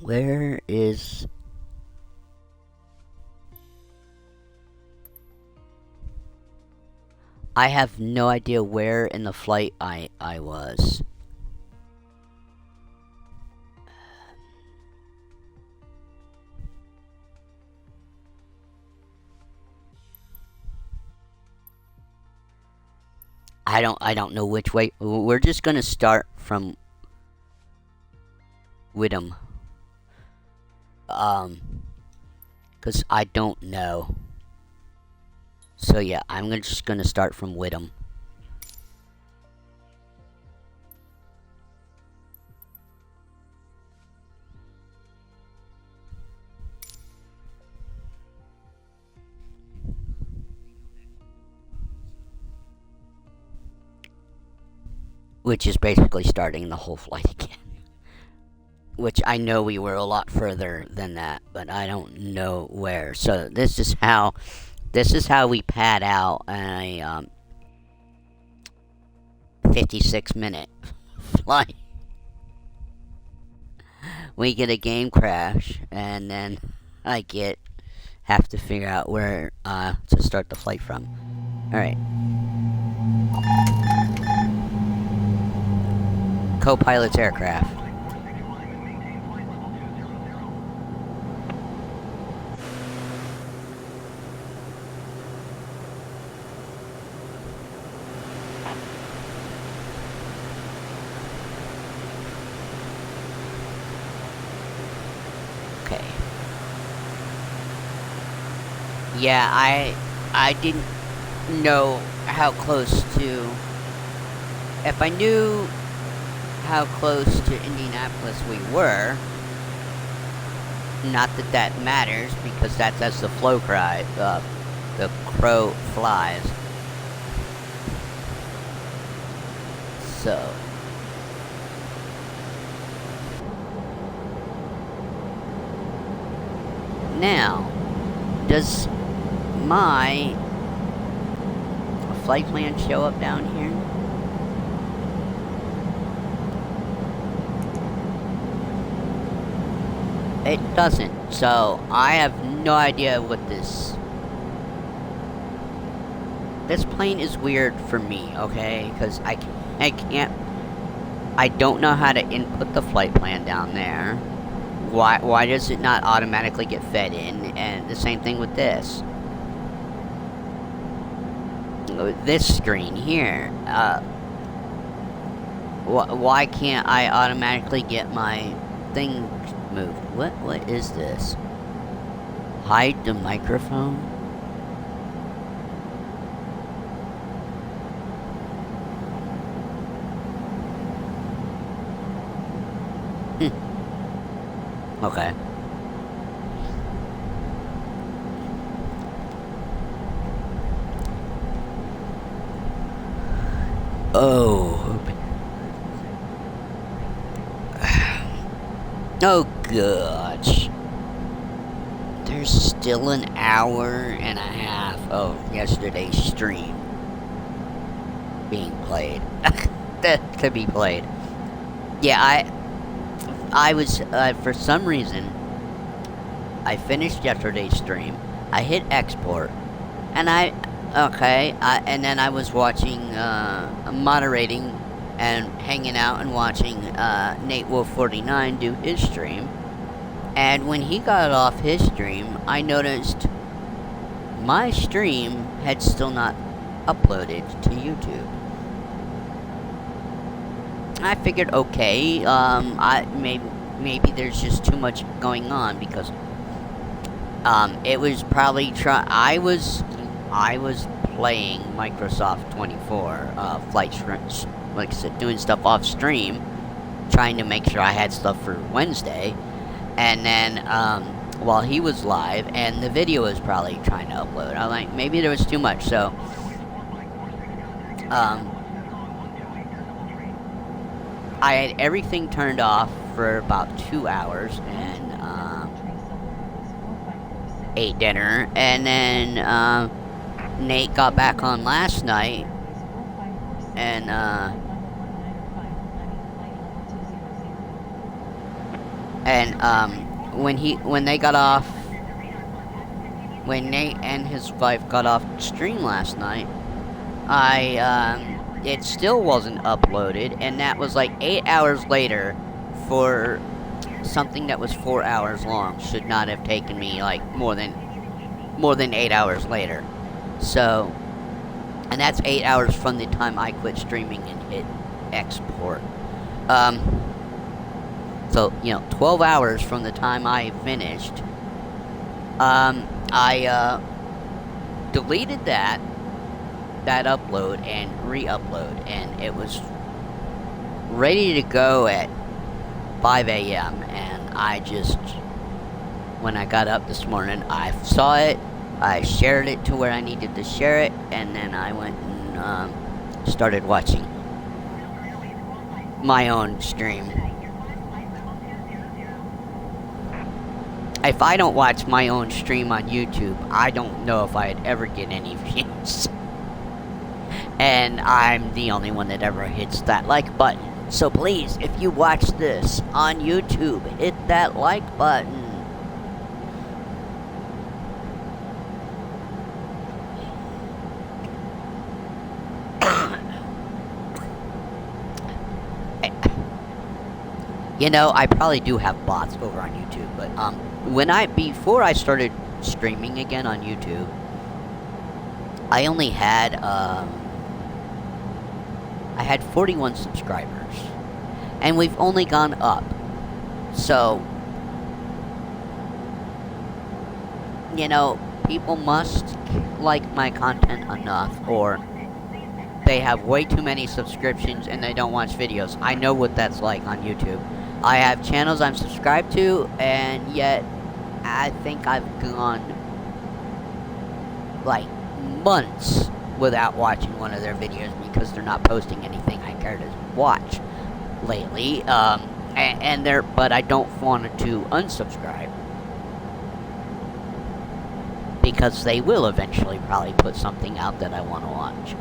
Where is... I have no idea where in the flight I was. I don't know which way. We're just gonna start from Widom. Cause I don't know. So yeah, I'm just gonna start from Widom. Which is basically starting the whole flight again. Which I know we were a lot further than that, but I don't know where. So this is how we pad out a 56-minute flight. We get a game crash, and then I have to figure out where to start the flight from. All right. Co-pilot's aircraft. Okay. Yeah, I didn't know how close to... If I knew how close to Indianapolis we were, not that that matters, because that's as the the crow flies. So now, does my flight plan show up down here? It doesn't, so I have no idea what this plane is weird for me, okay? Because I can't, I don't know how to input the flight plan down there. Why does it not automatically get fed in? And the same thing with this. This screen here, why can't I automatically get my thing moved? What is this? Hide the microphone? Okay. Oh. Oh gosh. There's still an hour and a half of yesterday's stream being played. To be played. Yeah, I was for some reason I finished yesterday's stream. I hit export, and and then I was watching, moderating, and hanging out and watching Nate Wolf 49 do his stream. And when he got off his stream, I noticed my stream had still not uploaded to YouTube. I figured, okay, maybe there's just too much going on because it was probably I was playing Microsoft 24 flight like I said, doing stuff off stream, trying to make sure I had stuff for Wednesday, and then while he was live, and the video was probably trying to upload. I'm like, maybe there was too much, so I had everything turned off for about 2 hours, and ate dinner, and then Nate got back on last night, and when they got off, when Nate and his wife got off stream last night, it still wasn't uploaded, and that was like 8 hours later for something that was 4 hours long. Should not have taken me like more than 8 hours later. So, and that's 8 hours from the time I quit streaming and hit export. So, 12 hours from the time I finished. I deleted that upload and re-upload, and it was ready to go at 5 a.m. and I just, when I got up this morning, I saw it, I shared it to where I needed to share it, and then I went and started watching my own stream. If I don't watch my own stream on YouTube, I don't know if I'd ever get any views. And I'm the only one that ever hits that like button. So please, if you watch this on YouTube, hit that like button. I probably do have bots over on YouTube, but before I started streaming again on YouTube, I only had I had 41 subscribers, and we've only gone up. So, people must like my content enough, or they have way too many subscriptions and they don't watch videos. I know what that's like on YouTube. I have channels I'm subscribed to, and yet I think I've gone like months without watching one of their videos because they're not posting anything I care to watch lately. But I don't want to unsubscribe because they will eventually probably put something out that I want to watch.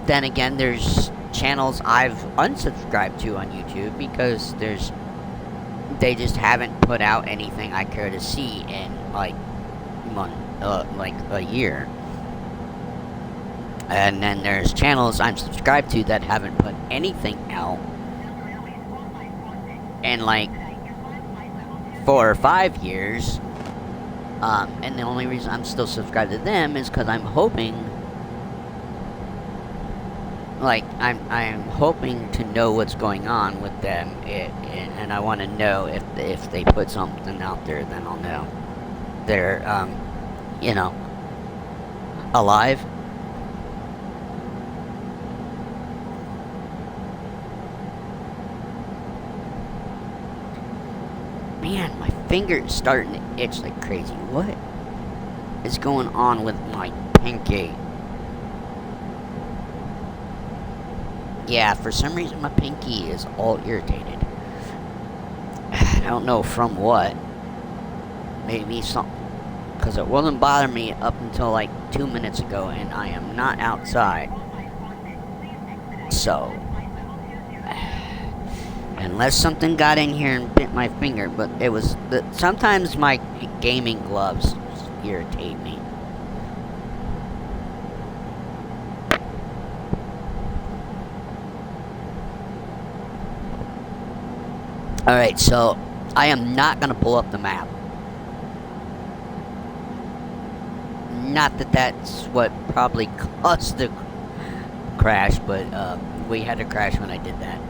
Then again, there's channels I've unsubscribed to on YouTube because they just haven't put out anything I care to see in like a year. And then there's channels I'm subscribed to that haven't put anything out in like 4 or 5 years. And the only reason I'm still subscribed to them is because I'm hoping, I'm hoping to know what's going on with them, and I want to know if they put something out there, then I'll know they're, alive. Man, my finger is starting to itch like crazy. What is going on with my pinky? Yeah, for some reason my pinky is all irritated. I don't know from what. Maybe something. Because it wasn't bothering me up until like 2 minutes ago, and I am not outside. So, unless something got in here and bit my finger, but it was. Sometimes my gaming gloves irritate me. Alright, so I am not going to pull up the map. Not that that's what probably caused the crash, but we had a crash when I did that.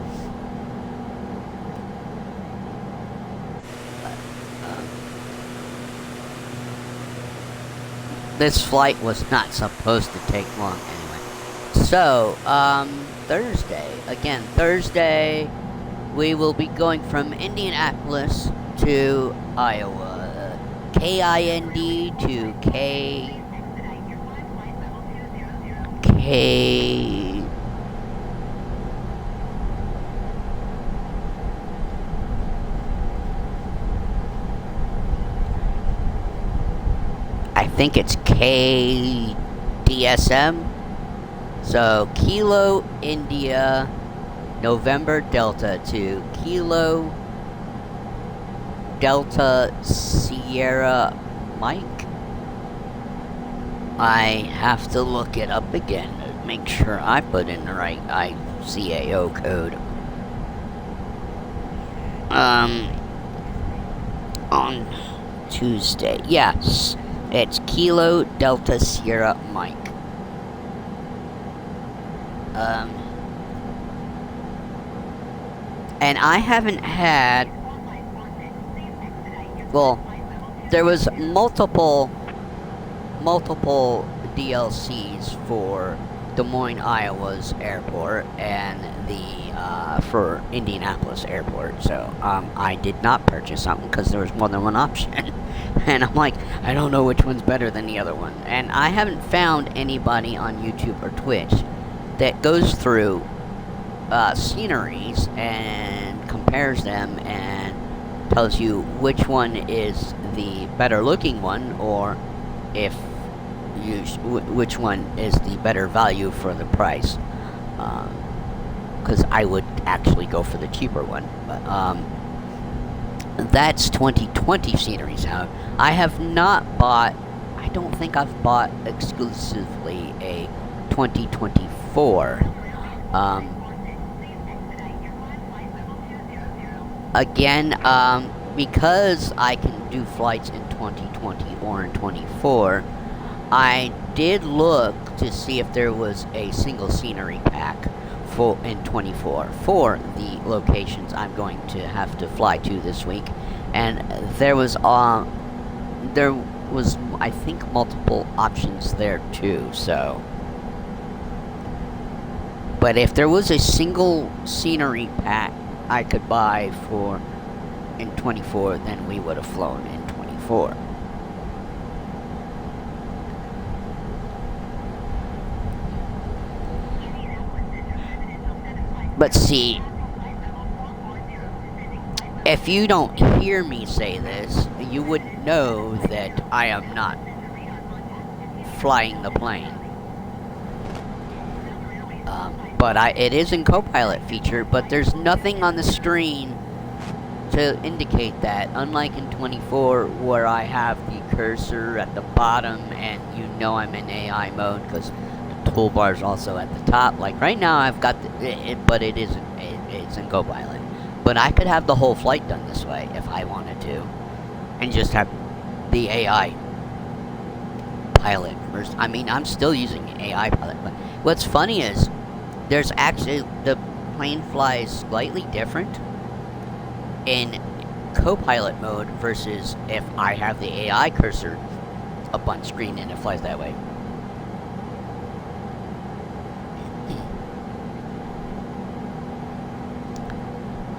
This flight was not supposed to take long anyway. So, Thursday. Again, Thursday, we will be going from Indianapolis to Iowa. K-I-N-D to I think it's KDSM. So Kilo India November Delta to Kilo Delta Sierra Mike. I have to look it up again to make sure I put in the right ICAO code. On Tuesday. Yes. It's Kilo Delta Sierra Mike. And I haven't had... Well, there was multiple DLCs for Des Moines, Iowa's airport and for Indianapolis airport. So I did not purchase something because there was more than one option. And I'm like, I don't know which one's better than the other one. And I haven't found anybody on YouTube or Twitch that goes through sceneries and compares them and tells you which one is the better looking one, or if which one is the better value for the price. Because I would actually go for the cheaper one. But that's 2020 sceneries. However, I have not bought. I don't think I've bought exclusively a 2024. Again, because I can do flights in 2020 or in 24, I did look to see if there was a single scenery pack in 24 for the locations I'm going to have to fly to this week, and there was I think multiple options there too. So, but if there was a single scenery pack I could buy for in 24, then we would have flown in 24. But see, if you don't hear me say this, you wouldn't know that I am not flying the plane. But it is in Copilot feature, but there's nothing on the screen to indicate that. Unlike in 24, where I have the cursor at the bottom, and you know I'm in AI mode because the toolbar is also at the top. Like right now, I've got but it isn't. It's in Copilot. But I could have the whole flight done this way if I wanted to, and just have the AI pilot first. I mean, I'm still using AI pilot, but what's funny is there's actually the plane flies slightly different in Copilot mode versus if I have the AI cursor up on screen and it flies that way.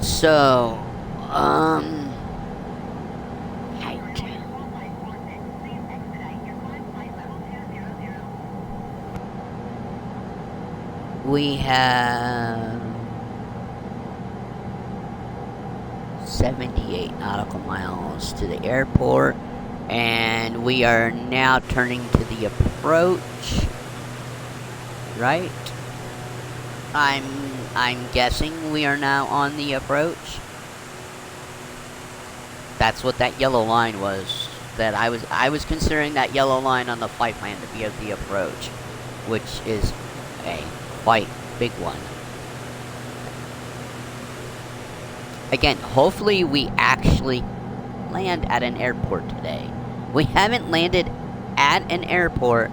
So, We have 78 nautical miles to the airport, and we are now turning to the approach. Right? I'm guessing we are now on the approach. That's what that yellow line was. That I was considering that yellow line on the flight plan to be of the approach, which is a quite big one. Again, hopefully we actually land at an airport today. We haven't landed at an airport.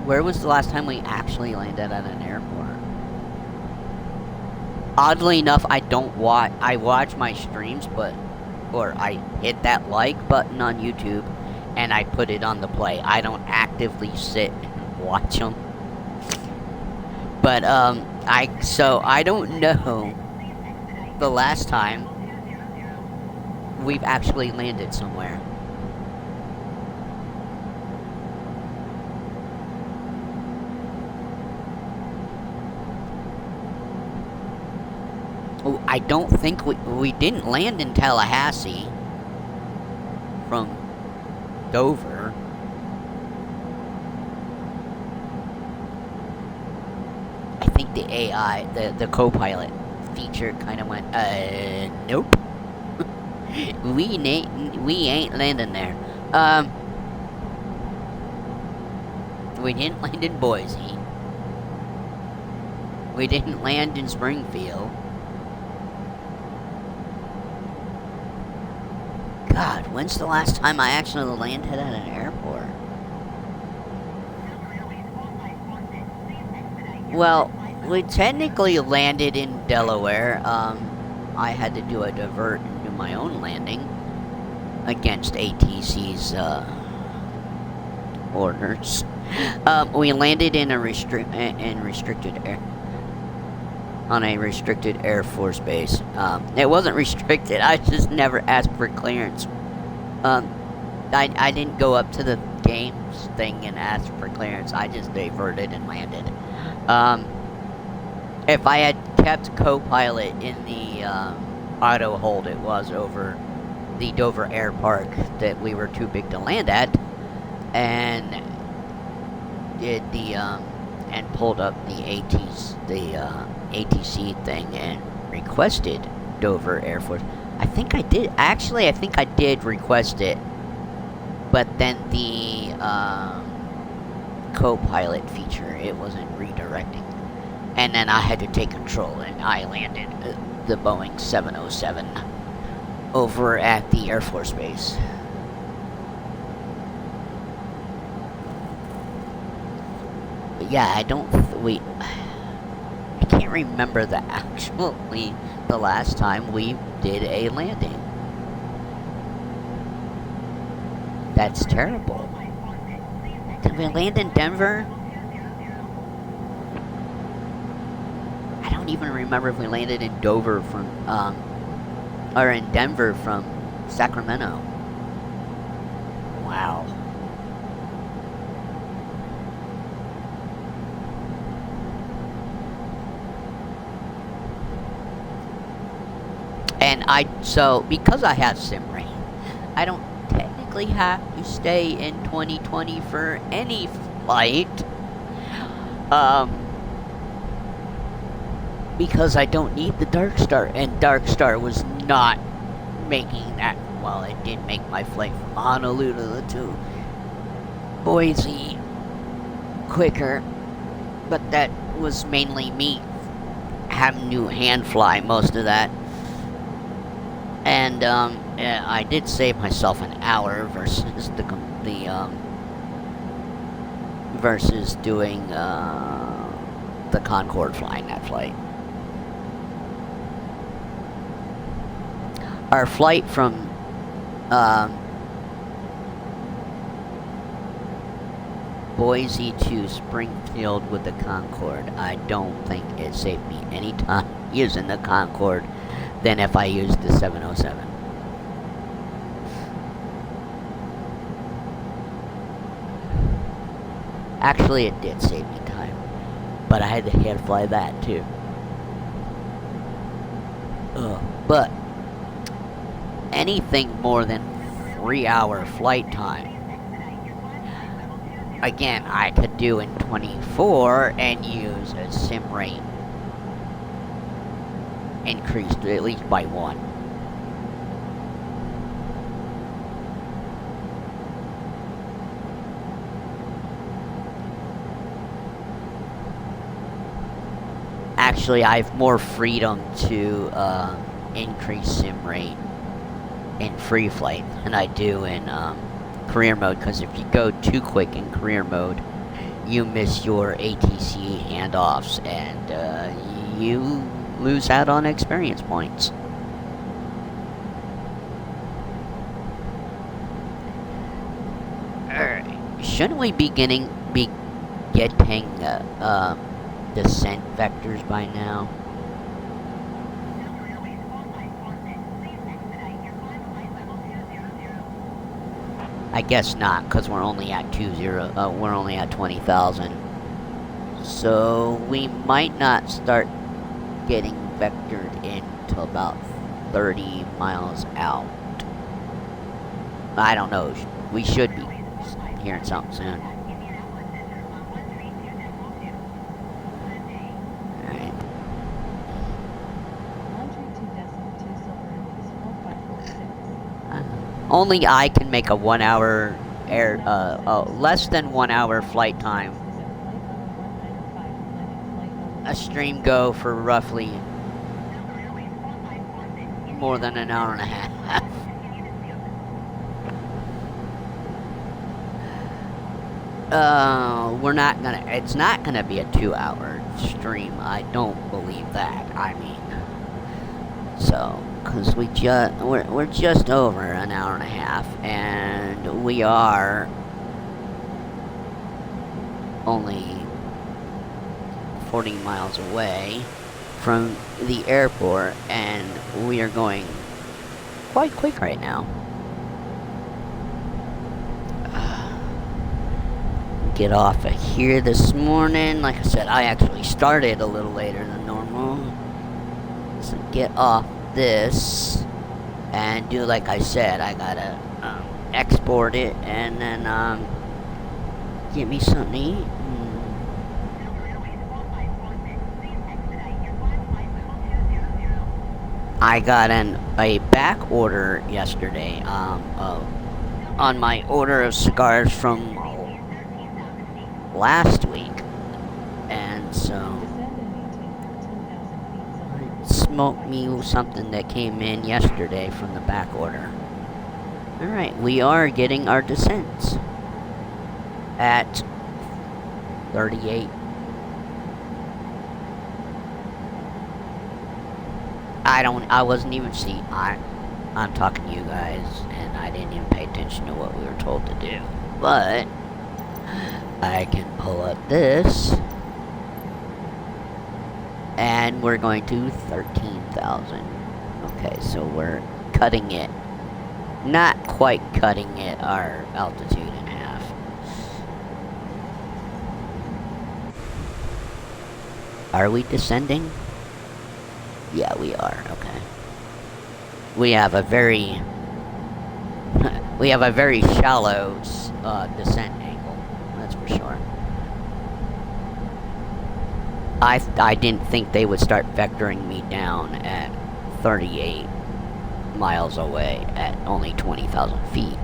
Where was the last time we actually landed at an airport? Oddly enough, I watch my streams, or I hit that like button on YouTube, and I put it on the play. I don't actively sit and watch them. But, so I don't know the last time we've actually landed somewhere. Oh, I don't think we didn't land in Tallahassee from Dover. I think the AI, the co-pilot feature kind of went, nope. we ain't landing there. We didn't land in Boise. We didn't land in Springfield. God, when's the last time I actually landed at an airport? Well, we technically landed in Delaware. I had to do a divert and do my own landing against ATC's orders. We landed in a restricted air. On a restricted Air Force base. It wasn't restricted, I just never asked for clearance. I didn't go up to the games thing and ask for clearance, I just diverted and landed. If I had kept co-pilot in the auto hold it was over the Dover Air Park that we were too big to land at, and did the and pulled up the ATC thing and requested Dover Air Force. I think I did request it, but then the co-pilot feature, it wasn't redirecting, and then I had to take control and I landed the Boeing 707 over at the Air Force Base. But yeah, I can't remember the last time we did a landing. That's terrible. Did we land in Denver? I don't even remember if we landed in Dover from, or in Denver from Sacramento. Wow. And because I have SimRain, I don't technically have to stay in 2020 for any flight. Because I don't need the Dark Star, and Dark Star was not making that, well, it did make my flight from Honolulu to Boise quicker, but that was mainly me having to hand fly most of that. And yeah, I did save myself an hour versus versus doing the Concorde flying that flight. Our flight from Boise to Springfield with the Concorde, I don't think it saved me any time using the Concorde than if I used the 707. Actually, it did save me time. but I had to hand fly that too. But anything more than 3-hour flight time, again, I could do in 24 and use a sim rate increased at least by 1. Actually, I have more freedom to increase sim rate in free flight than I do in career mode, because if you go too quick in career mode, you miss your ATC handoffs and you lose out on experience points. Alright, shouldn't we be getting descent vectors by now? I guess not, because we're only at 20,000. So we might not start getting vectored in till about 30 miles out. I don't know. We should be hearing something soon. Alright. Only I can make a 1 hour less than 1 hour flight time. A stream go for roughly more than an hour and a half. It's not gonna be a 2-hour stream. I don't believe that. I mean, so, cause we're just over an hour and a half, and we are only 40 miles away from the airport, and we are going quite quick right now. Get off of here this morning. Like I said, I actually started a little later than normal. So get off this and do like I said. I gotta export it and then get me something to eat. I got a back order yesterday on my order of cigars from last week, and so smoked me something that came in yesterday from the back order. Alright, we are getting our descents at 38. I wasn't even I'm talking to you guys, and I didn't even pay attention to what we were told to do, but I can pull up this, and we're going to 13,000. Okay, so we're cutting it, not quite cutting it, our altitude in half. Are we descending? Yeah, we are. Okay. We have a very shallow descent angle. That's for sure. I didn't think they would start vectoring me down at 38 miles away at only 20,000 feet.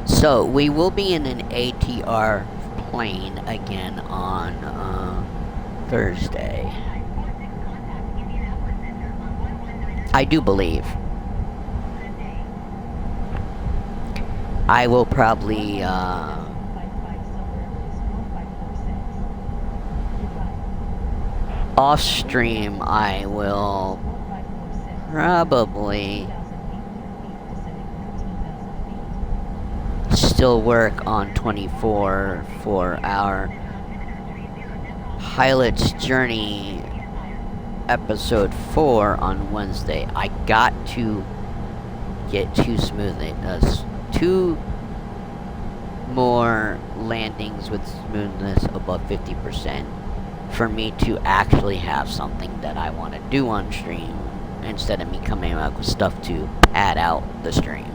So we will be in an ATR plane again on Thursday, I do believe. I will probably off stream. I will probably still work on 24 for our pilot's journey episode 4 on Wednesday. I got to get two more landings with smoothness above 50% for me to actually have something that I want to do on stream instead of me coming up with stuff to pad out the stream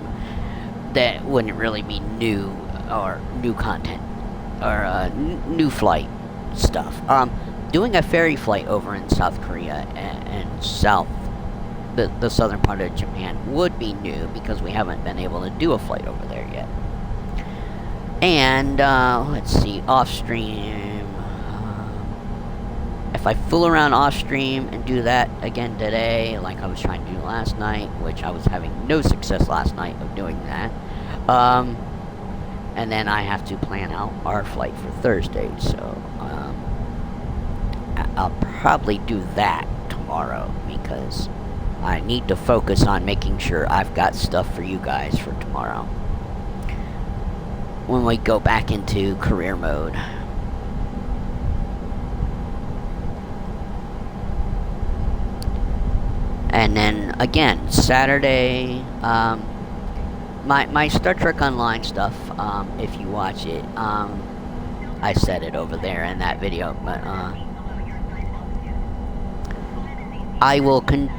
that wouldn't really be new content or new flight stuff. Doing a ferry flight over in South Korea and the southern part of Japan would be new because we haven't been able to do a flight over there yet. And let's see, off stream. If I fool around off stream and do that again today, like I was trying to do last night, which I was having no success last night of doing that, and then I have to plan out our flight for Thursday, so I'll probably do that tomorrow because I need to focus on making sure I've got stuff for you guys for tomorrow when we go back into career mode. And then again, Saturday, my Star Trek Online stuff, if you watch it, I said it over there in that video, but I will Climb and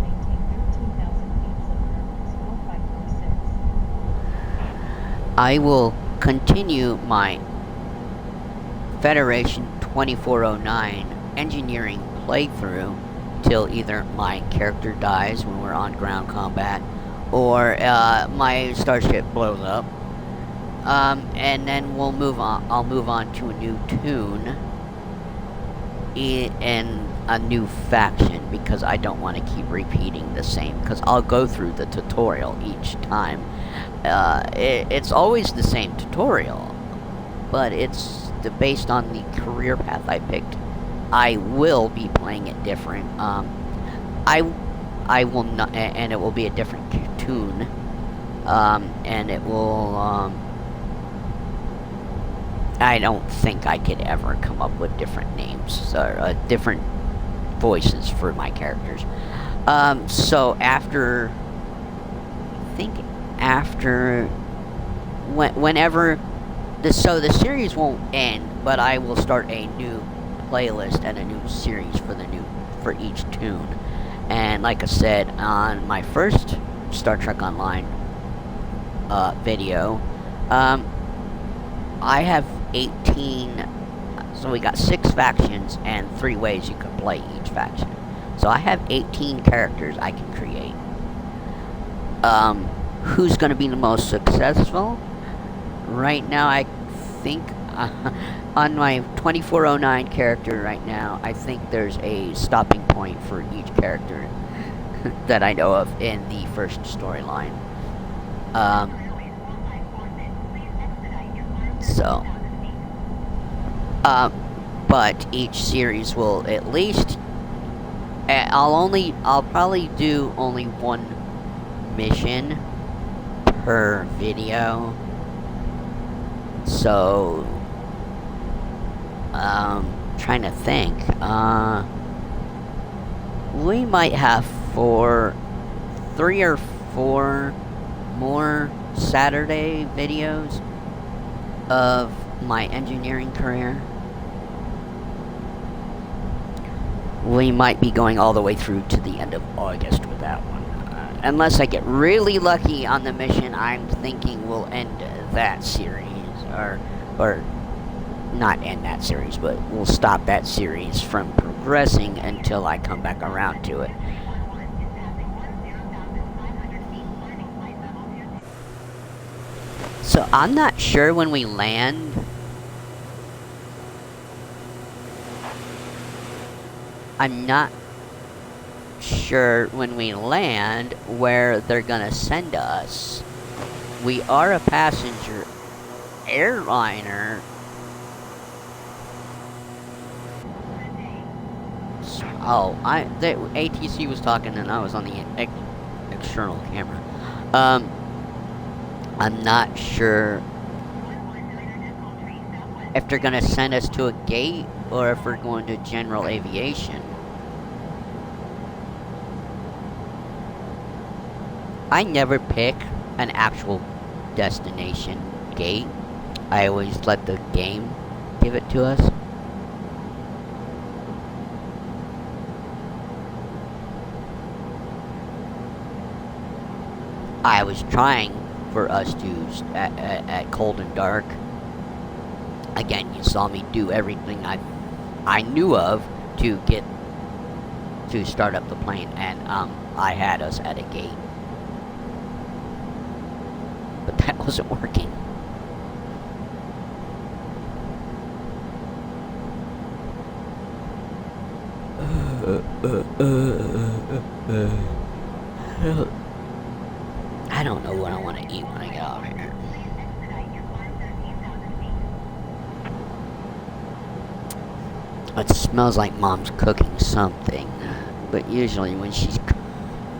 maintain 13,000 feet submerged 4546. I will continue my Federation 2409 engineering playthrough till either my character dies when we're on ground combat or my starship blows up. And then we'll move on. I'll move on to a new tune and a new faction because I don't want to keep repeating the same. Because I'll go through the tutorial each time. It's always the same tutorial, but it's based on the career path I picked. I will be playing it different. I will not, and it will be a different tune. And it will. I don't think I could ever come up with different names or different voices for my characters. So after, I think after, whenever, so the series won't end, but I will start a new playlist and a new series for each tune. And like I said on my first Star Trek Online video, I have 18, so we got 6 factions and 3 ways you can play each faction. So I have 18 characters I can create. Who's going to be the most successful? Right now, I think on my 2409 character right now, I think there's a stopping point for each character that I know of in the first storyline. But each series will at least, I'll probably do only one mission per video. So, trying to think, we might have 3 or 4 more Saturday videos of my engineering career. We might be going all the way through to the end of August with that one. Unless I get really lucky on the mission, I'm thinking we'll end that series. Or not end that series, but we'll stop that series from progressing until I come back around to it. So I'm not sure when we land. I'm not sure when we land where they're gonna send us. We are a passenger airliner. Oh, the ATC was talking and I was on the external camera. I'm not sure if they're gonna send us to a gate or if we're going to general aviation. I never pick an actual destination gate. I always let the game give it to us. I was trying for us to at cold and dark. Again, you saw me do everything I knew of to get to start up the plane, and I had us at a gate, but that wasn't working. I don't know what I want to eat when I get out of here. It smells like Mom's cooking something, but usually when she's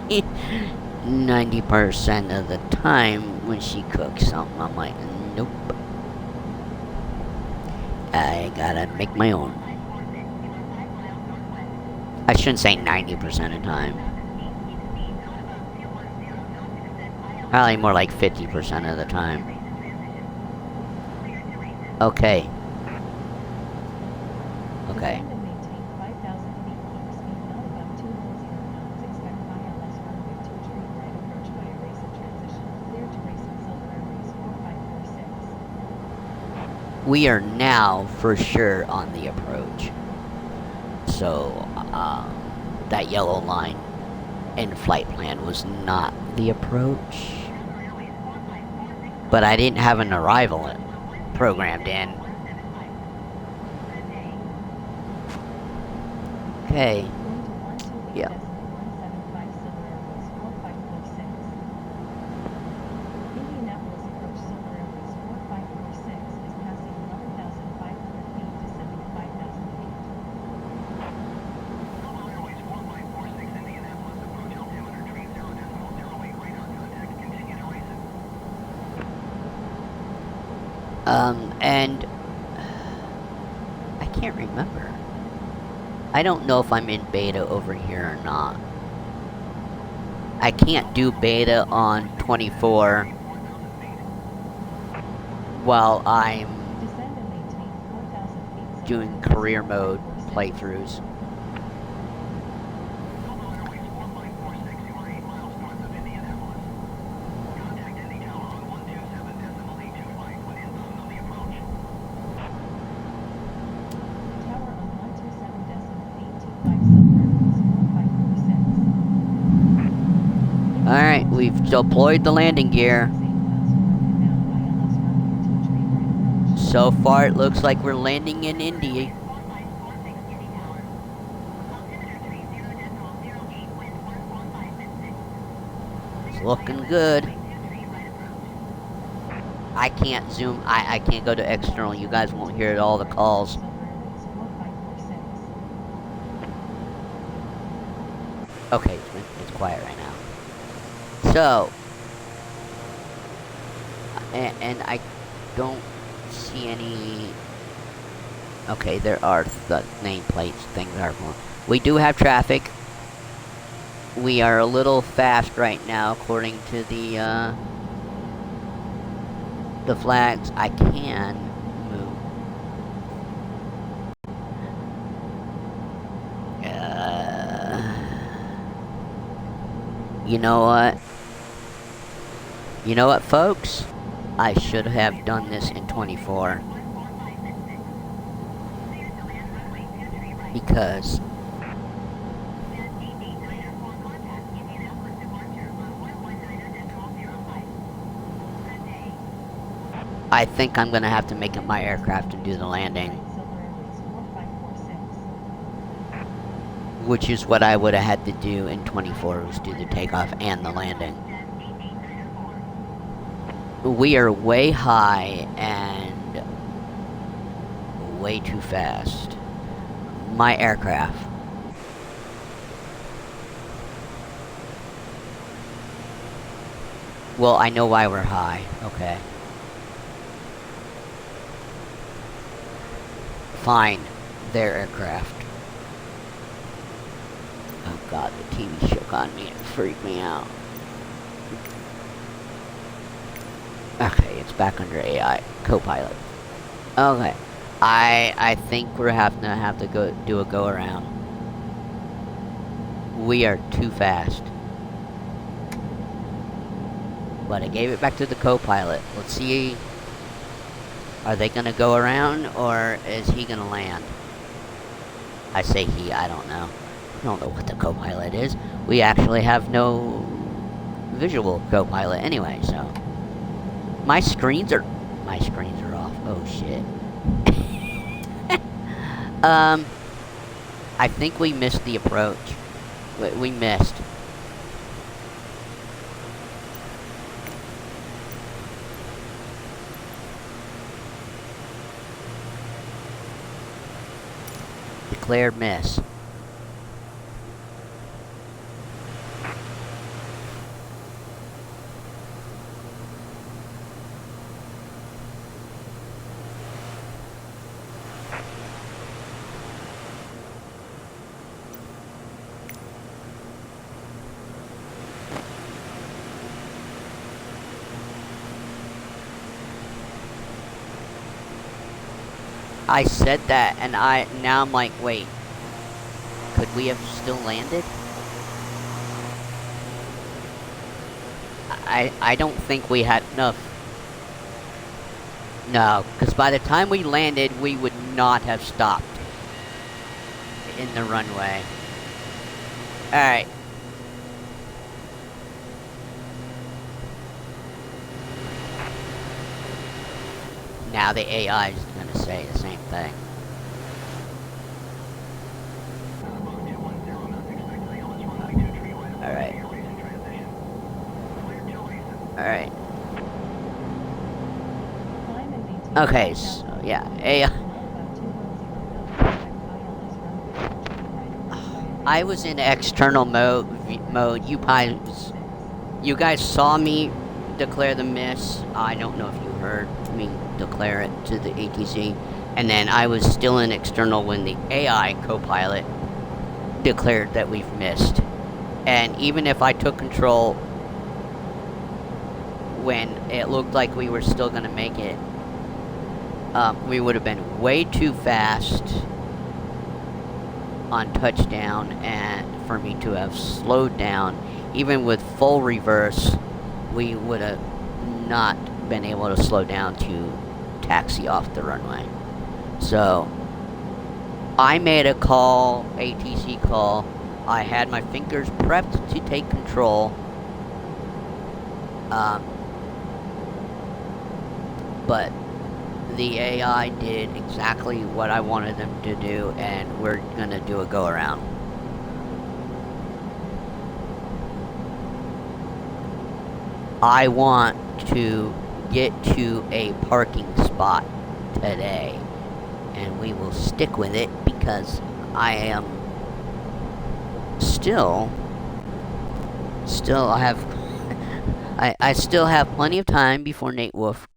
90% of the time when she cooks something, I'm like, nope. I gotta make my own. I shouldn't say 90% of the time. Probably more like 50% of the time. Okay. Okay. Descend and maintain 5,000 feet. Keep speed not above 2 knots. Expect ILS runway 23 right approach by erase and transition. Clear to race in Silver Airways 4546. We are now for sure on the approach. So, that yellow line in flight plan was not the approach. But I didn't have an arrival programmed in. Okay. Going to 128 Yeah. decimal 175 Silver Airways 4546. Indianapolis approach Silver Airways 4546 is passing 11,500 feet, descending 5,000 feet. And I can't remember. I don't know if I'm in beta over here or not. I can't do beta on 24 while I'm Descend and maintain 4,000 feet. doing career mode playthroughs. Tower on 127 decimal 825 Silver Airways 4546. Alright, we've deployed the landing gear. So far it looks like we're landing in Indy. It's looking good. I can't zoom. I can't go to external. You guys won't hear all the calls. Okay, it's quiet right now. So, and I don't see any. Okay, there are the nameplates. Things are going. We do have traffic. We are a little fast right now, according to the flags. I can move. You know what? You know what, folks? I should have done this in 24. Because I think I'm gonna have to make it my aircraft and do the landing, which is what I would have had to do in 24, was do the takeoff and the landing. We are way high and way too fast. My aircraft. Well, I know why we're high. Okay. find their aircraft. Oh god, the TV shook on me and freaked me out. Okay, it's back under AI, co-pilot. Okay, I think we're have to go do a go around. We are too fast. But I gave it back to the co-pilot. Let's see. Are they gonna go around or is he gonna land? I say he, I don't know. I don't know what the co-pilot is. We actually have no visual co-pilot anyway, so. My screens are off. Oh shit. I think we missed the approach. We missed. Declared miss. I said that, and now I'm like, wait, could we have still landed? I don't think we had enough. No, because by the time we landed, we would not have stopped in the runway. Alright. Now the AI is gonna say the same thing. Alright. Alright. Climb and maintain Okay, 5,000 so yeah, feet. AI. Now about 210 knots, expect ILS runway 23 right approach by a I race was in of external mode. Msfs. You guys saw me declare the miss. I don't know if you heard me declare it to the ATC. And then I was still in external when the AI co-pilot declared that we've missed. And even if I took control when it looked like we were still going to make it, we would have been way too fast on touchdown and for me to have slowed down. Even with full reverse, we would have not been able to slow down to taxi off the runway. So I made a call, ATC call. I had my fingers prepped to take control. But the AI did exactly what I wanted them to do, and we're gonna do a go around. I want to get to a parking spot today, and we will stick with it because I am still I have I still have plenty of time before Nate Wolf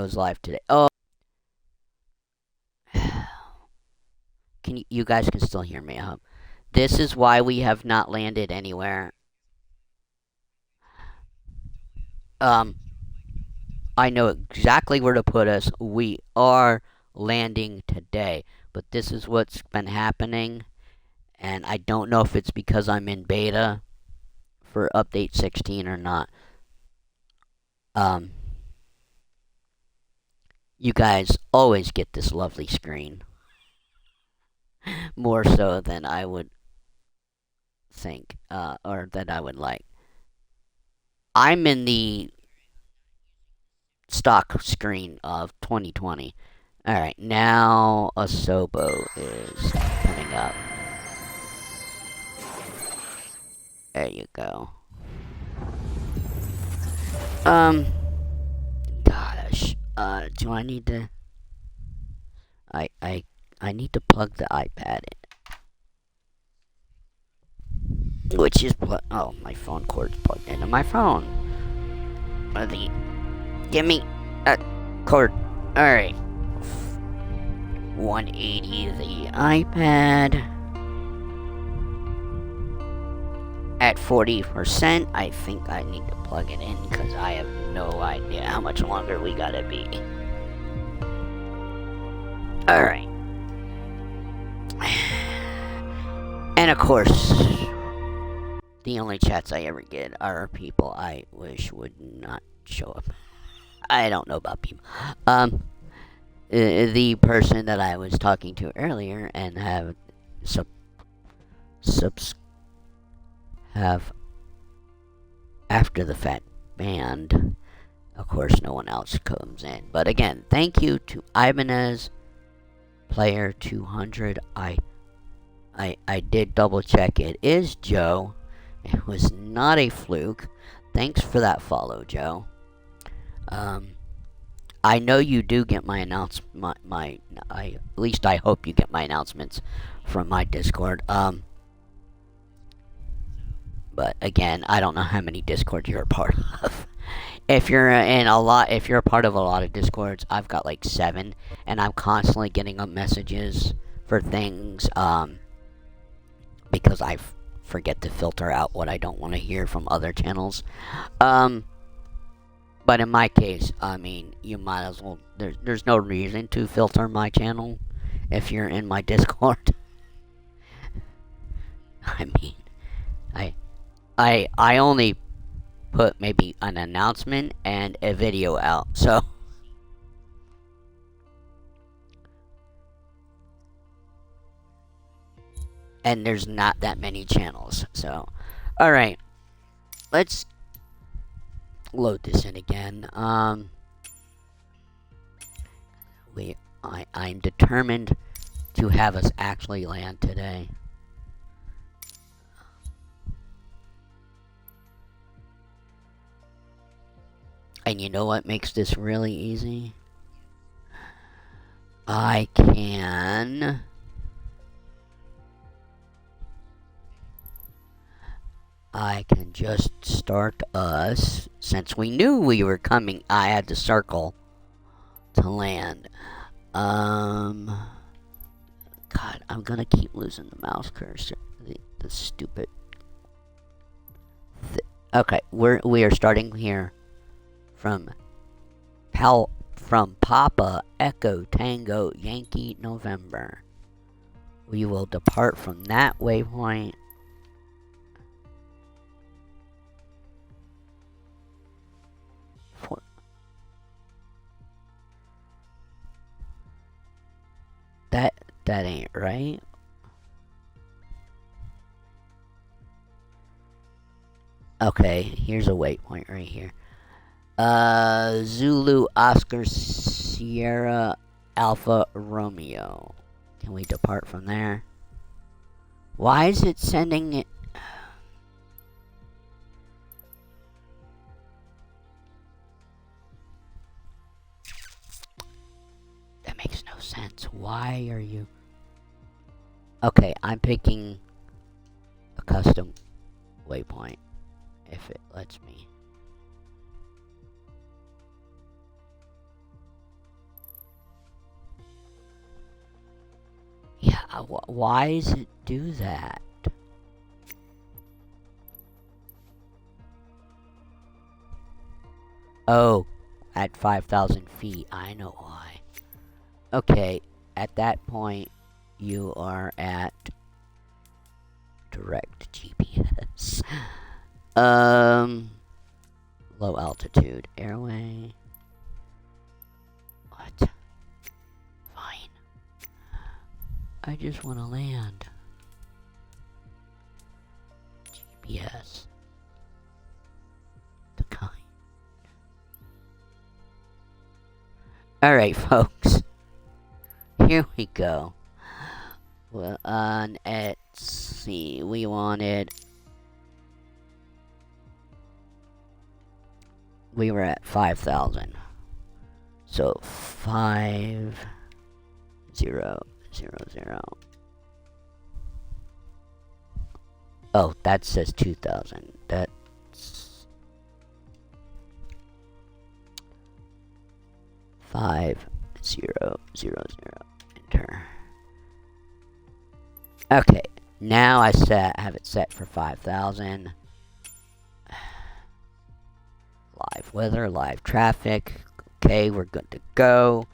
goes live today. Oh, you guys can still hear me? This is why we have not landed anywhere. I know exactly where to put us. We are landing today, but this is what's been happening, and I don't know if it's because I'm in beta for update 16 or not. You guys always get this lovely screen. More so than I would think, or that I would like. I'm in the stock screen of 2020. Alright, now Asobo is coming up. There you go. Gosh, do I need to... I need to plug the iPad in. Which is oh, my phone cord's plugged into my phone. the give me a cord. Alright. 180 the iPad. At 40%, I think I need to plug it in because I have no idea how much longer we gotta be. Alright. And of course, the only chats I ever get are people I wish would not show up. I don't know about people. The person that I was talking to earlier and have have after the fact banned. Of course, no one else comes in. But again, thank you to Ibanez Player 200. I did double check. It is Joe. It was not a fluke. Thanks for that follow, Joe. I know you do get my announcement. At least I hope you get my announcements from my Discord. But again, I don't know how many Discords you're a part of. If you're if you're a part of a lot of Discords, I've got like 7, and I'm constantly getting up messages for things, because I forget to filter out what I don't want to hear from other channels. But in my case, I mean, you might as well. There's no reason to filter my channel if you're in my Discord. I mean, I only put maybe an announcement and a video out, so. And there's not that many channels, so. Alright. Let's load this in again. I'm determined to have us actually land today. And you know what makes this really easy? I can just start us, since we knew we were coming. I had to circle to land. God, I'm gonna keep losing the mouse cursor. The stupid. Okay, we are starting here from Papa Echo Tango Yankee November. We will depart from that waypoint. That ain't right. Okay, here's a waypoint right here. Zulu Oscar Sierra Alpha Romeo. Can we depart from there? Why is it sending it? That makes no sense. Why are you? Okay, I'm picking a custom waypoint if it lets me. Yeah, why does it do that? Oh, at 5,000 feet, I know why. Okay, at that point, you are at direct GPS. Low altitude airway. What? Fine. I just want to land. GPS. The kind. Alright, folks. Here we go. Well, let's see. We wanted. We were at 5,000. So 5000. Oh, that says 2,000. That's 5000. Enter. Okay, now I have it set for 5,000. Live weather, live traffic. Okay, we're good to go.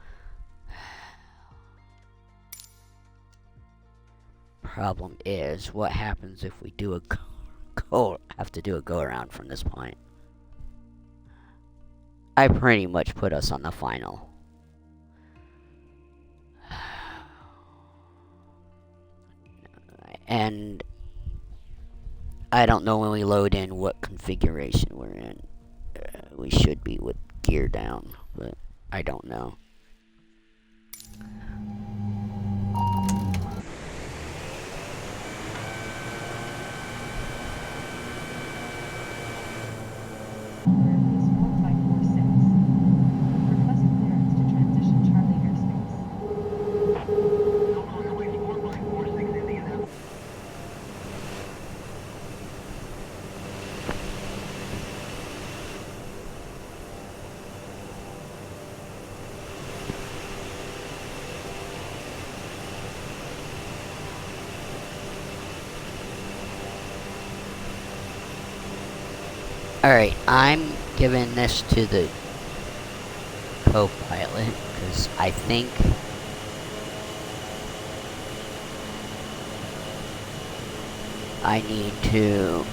Problem is, what happens if we do a have to do a go around from this point? I pretty much put us on the final. And I don't know when we load in what configuration we're in. We should be with gear down, but I don't know. Is 4546. Request clearance to transition Charlie airspace. Alright, I'm giving this to the co-pilot, because I think I need to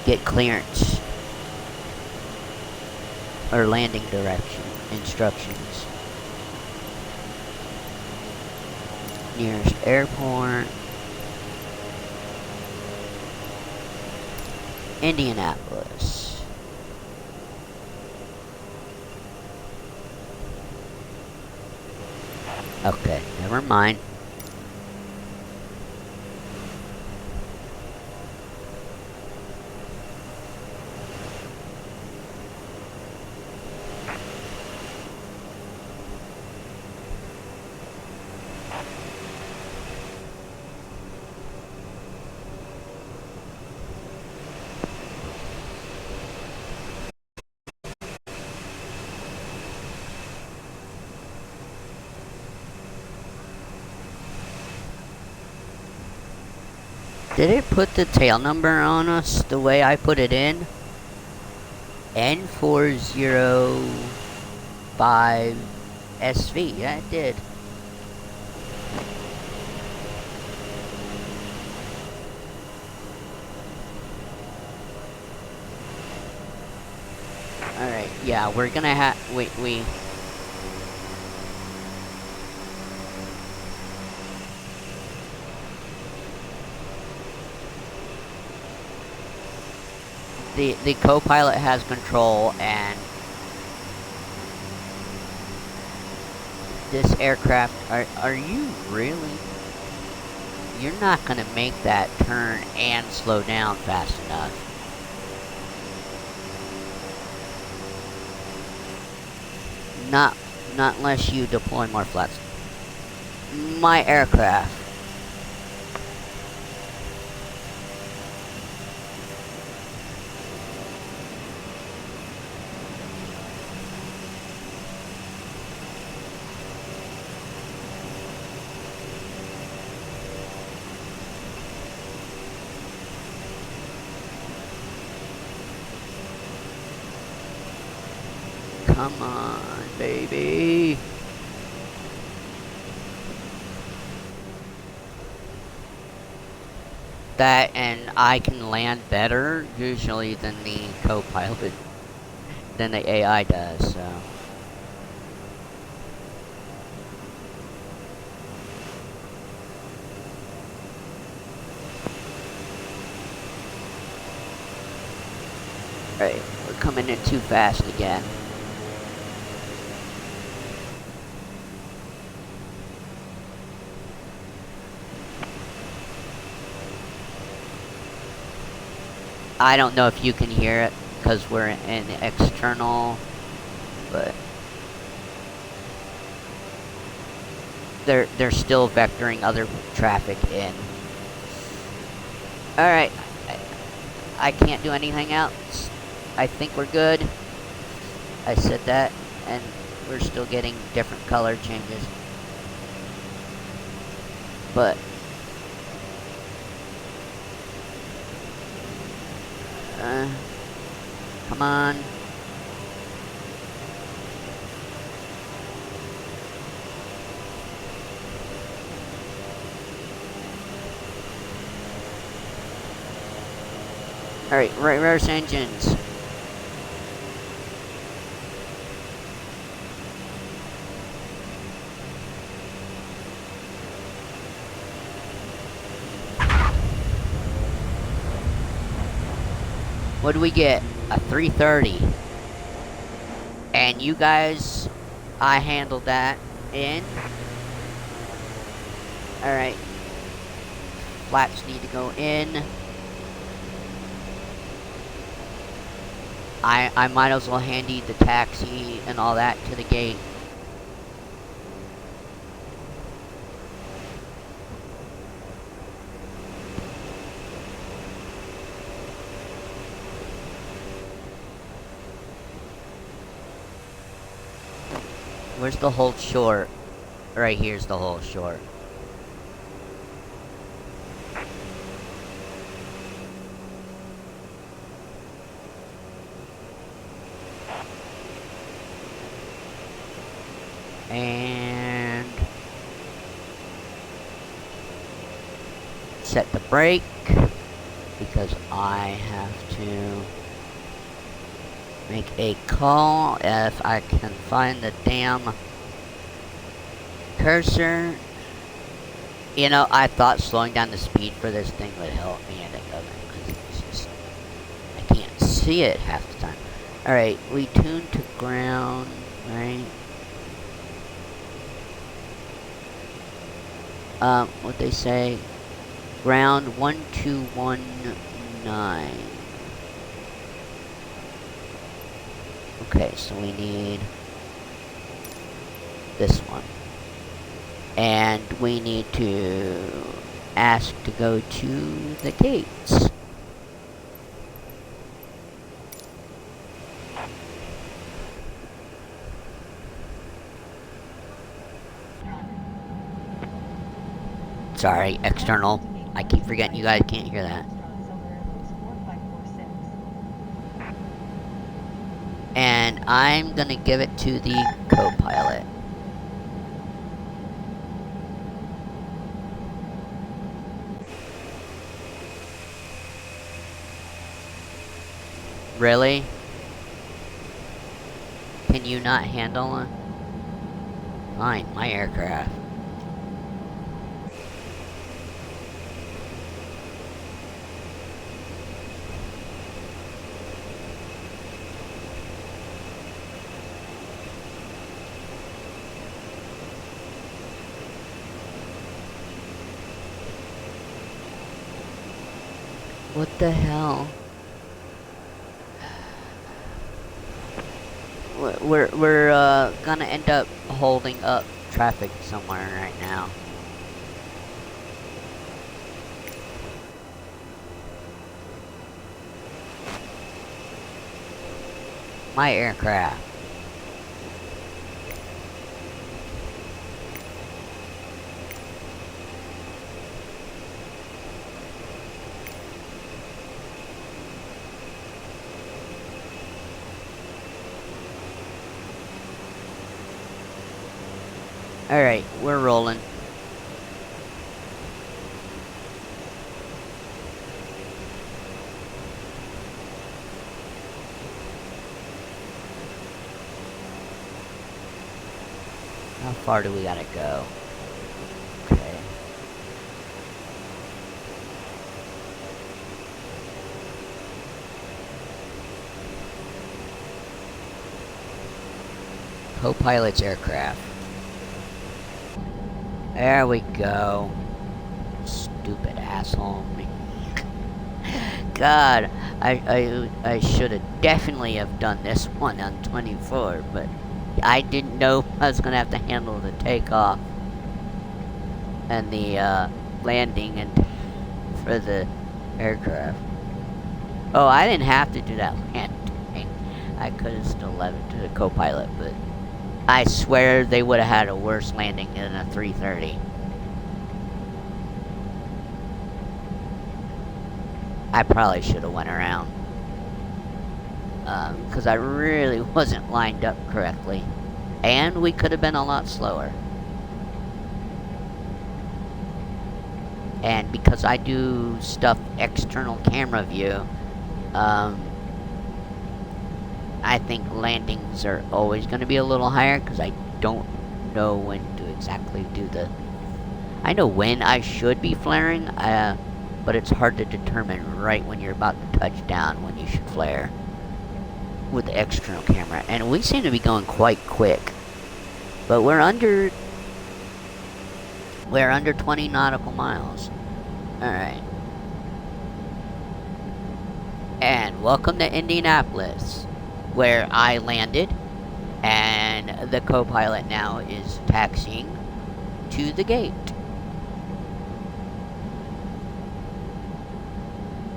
get clearance or landing direction instructions. Nearest airport, Indianapolis. Okay, never mind. Did it put the tail number on us the way I put it in? N405SV. Yeah, it did. Alright, yeah, we're gonna have... we... The co-pilot has control, and this aircraft, are you really? You're not gonna make that turn and slow down fast enough. Not unless you deploy more flats. My aircraft. Come on, baby. That, and I can land better usually than the co-pilot, than the AI does, so. Right, we're coming in too fast again. I don't know if you can hear it because we're in external, but they're still vectoring other traffic in. All right, I can't do anything else. I think we're good. I said that, and we're still getting different color changes. But come on. Alright, reverse engines. What do we get? A 330. And you guys, I handled that in. Alright. Flaps need to go in. I might as well handy the taxi and all that to the gate. Where's the hold short? Right here's the hold short. And set the brake because I have to make a call if I can find the damn cursor. You know, I thought slowing down the speed for this thing would help me, and it doesn't, because it's just, I can't see it half the time. Alright, we tune to ground, right? What they say, ground 1219. Okay, so we need this one. And we need to ask to go to the gates. Sorry, external. I keep forgetting you guys can't hear that. And I'm gonna give it to the co-pilot. Really? Can you not handle it? Fine, my aircraft. What the hell? We're gonna end up holding up traffic somewhere right now. My aircraft. Alright, we're rolling. How far do we gotta go? Okay. Co-pilot's aircraft. There we go. Stupid asshole. God, I should have definitely have done this one on 24, but I didn't know I was gonna have to handle the takeoff and the landing and for the aircraft. Oh, I didn't have to do that landing. I could have still left it to the co-pilot, but I swear they would have had a worse landing than a 330. I probably should have went around. Because I really wasn't lined up correctly. And we could have been a lot slower. And because I do stuff external camera view, I think landings are always going to be a little higher because I don't know when to exactly do the... I know when I should be flaring, but it's hard to determine right when you're about to touch down when you should flare with the external camera. And we seem to be going quite quick, but we're under 20 nautical miles. Alright. And welcome to Indianapolis, where I landed, and the co-pilot now is taxiing to the gate.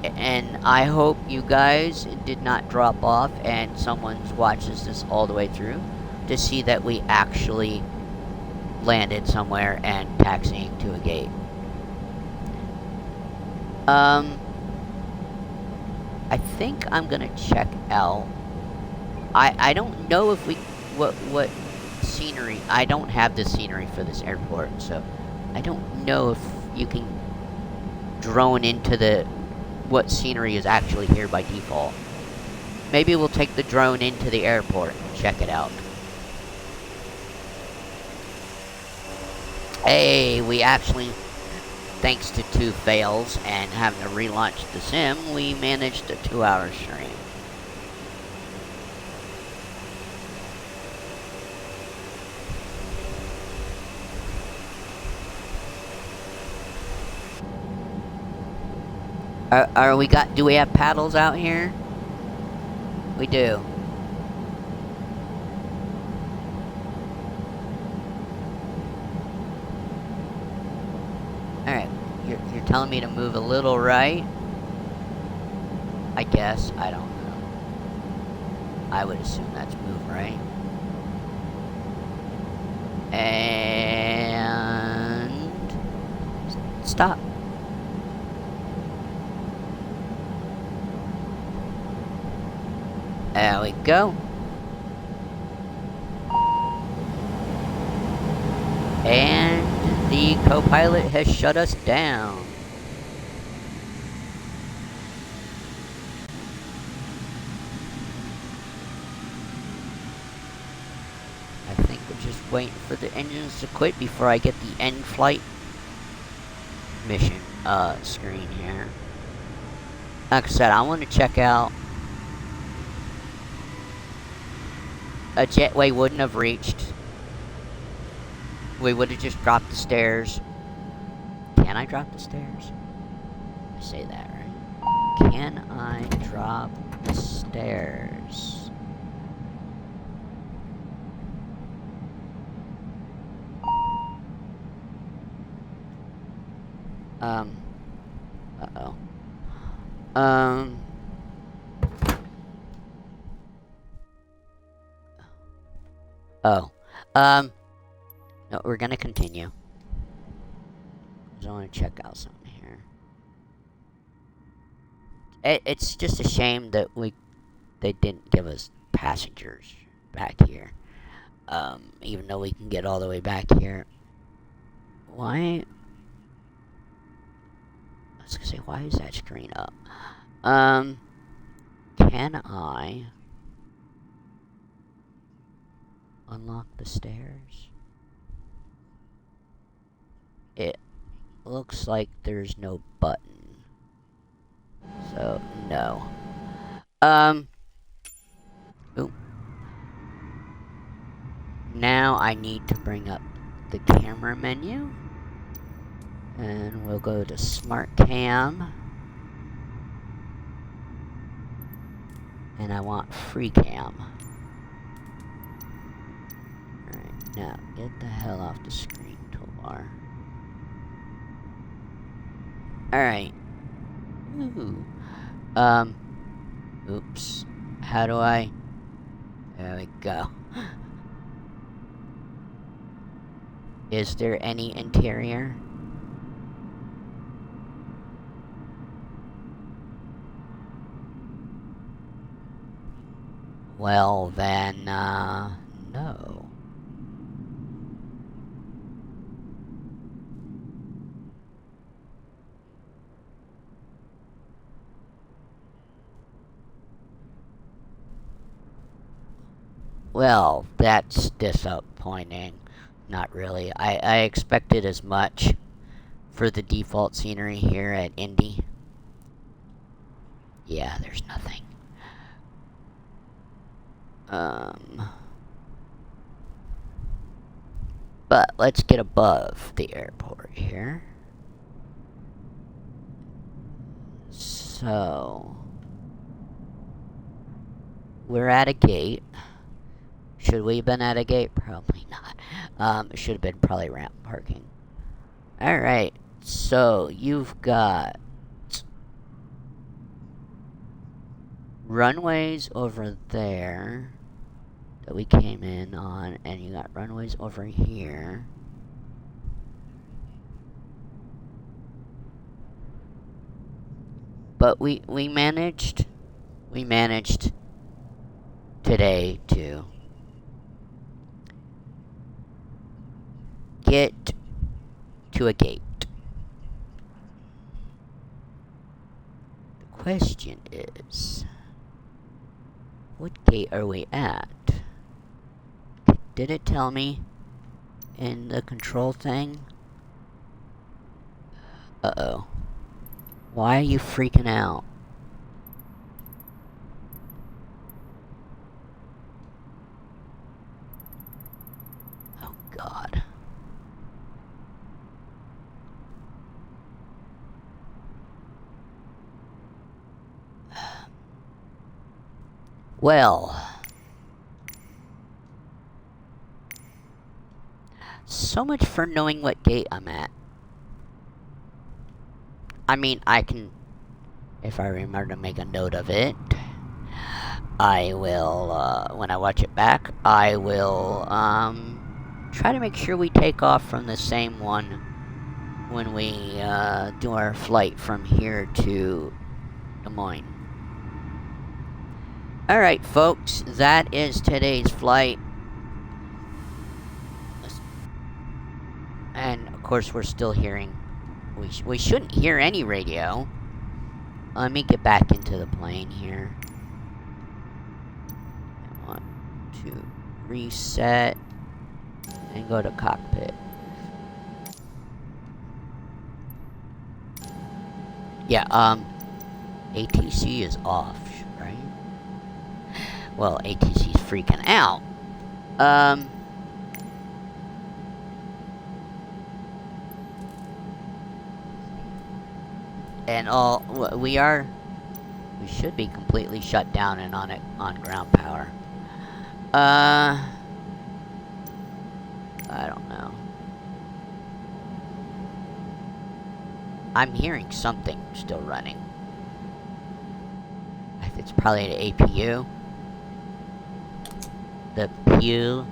And I hope you guys did not drop off and someone watches this all the way through to see that we actually landed somewhere and taxiing to a gate. I think I'm gonna check out. I don't know if we what scenery. I don't have the scenery for this airport, so I don't know if you can drone into the what scenery is actually here by default. Maybe we'll take the drone into the airport and check it out. Hey, we actually, thanks to 2 fails and having to relaunch the sim, we managed a 2-hour stream. Do we have paddles out here? We do. Alright, you're telling me to move a little right? I guess, I don't know. I would assume that's move right. And... stop. There we go. And the co-pilot has shut us down. I think we're just waiting for the engines to quit before I get the end flight mission screen here. Like I said, I want to check out. A jetway wouldn't have reached. We would have just dropped the stairs. Can I drop the stairs? I say that right. Can I drop the stairs? Uh-oh. Oh. No, we're gonna continue. I want to check out something here. It's just a shame that they didn't give us passengers back here. Even though we can get all the way back here. Why? I was gonna say, why is that screen up? Can I unlock the stairs? It looks like there's no button. So, no. Ooh. Now I need to bring up the camera menu. And we'll go to Smart Cam. And I want Free Cam. Alright, now get the hell off the screen toolbar. Alright. Ooh. Oops. How do I... There we go. Is there any interior? Well, then, no. Well, that's disappointing. Not really. I expected as much for the default scenery here at Indy. Yeah, there's nothing. But let's get above the airport here. So, we're at a gate. Should we have been at a gate? Probably not. It should have been probably ramp parking. Alright, so you've got runways over there that we came in on, and you got runways over here. But we managed today to get to a gate. The question is, what gate are we at? Did it tell me in the control thing? Uh-oh. Why are you freaking out? Oh, God. Well, so much for knowing what gate I'm at. I mean, I can, if I remember to make a note of it, I will, when I watch it back, I will, try to make sure we take off from the same one when we, do our flight from here to Des Moines. Alright, folks, that is today's flight. And, of course, we're still hearing... We shouldn't hear any radio. Let me get back into the plane here. I want to reset and go to cockpit. Yeah, ATC is off, right? Well, ATC's freaking out. And we should be completely shut down and on ground power. I don't know. I'm hearing something still running. It's probably the APU. The PU.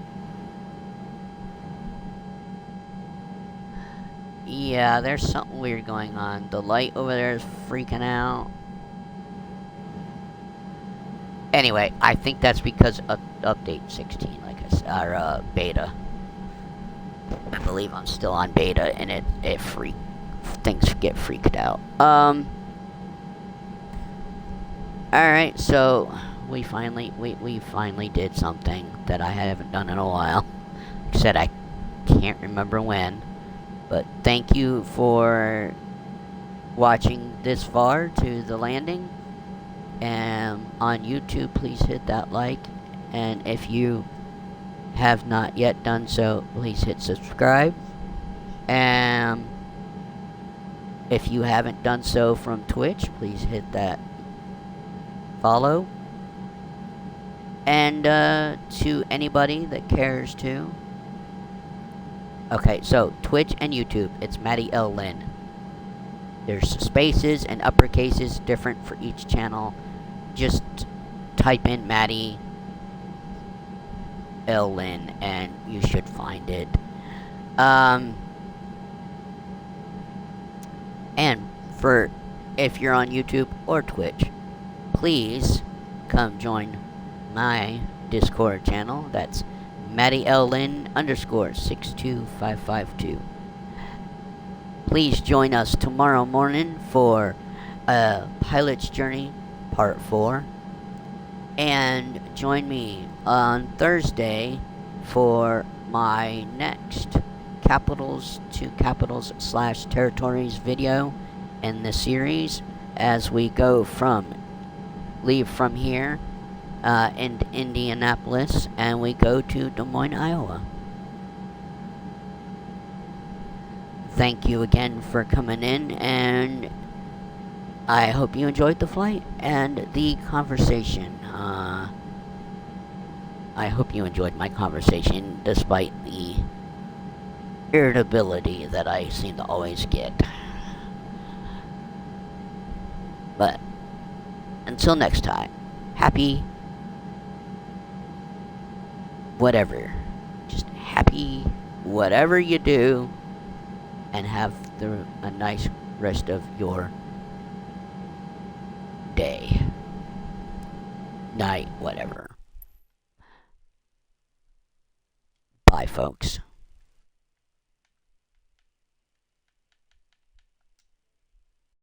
Yeah, there's something weird going on. The light over there is freaking out. Anyway, I think that's because of update 16, like I said, or beta. I believe I'm still on beta, and things get freaked out. Alright, so we finally did something that I haven't done in a while. Like I said, I can't remember when. But thank you for watching this far to the landing. And on YouTube, please hit that like. And if you have not yet done so, please hit subscribe. And if you haven't done so from Twitch, please hit that follow. And to anybody that cares to. Okay, so Twitch and YouTube, it's Matty L. Lynn. There's spaces and uppercases different for each channel. Just type in Matty Ellen, and you should find it. Um, and for if you're on YouTube or Twitch, please come join my Discord channel. That's Maddie L. Lynn _ 62552. Please join us tomorrow morning for Pilot's Journey Part 4. And join me on Thursday for my next capitals to capitals / territories video in the series as we leave from here in Indianapolis and we go to Des Moines, Iowa. Thank you again for coming in, and I hope you enjoyed the flight and the conversation. I hope you enjoyed my conversation despite the irritability that I seem to always get. But until next time, happy whatever. Just happy whatever you do, and have a nice rest of your day, night, whatever. Bye, folks.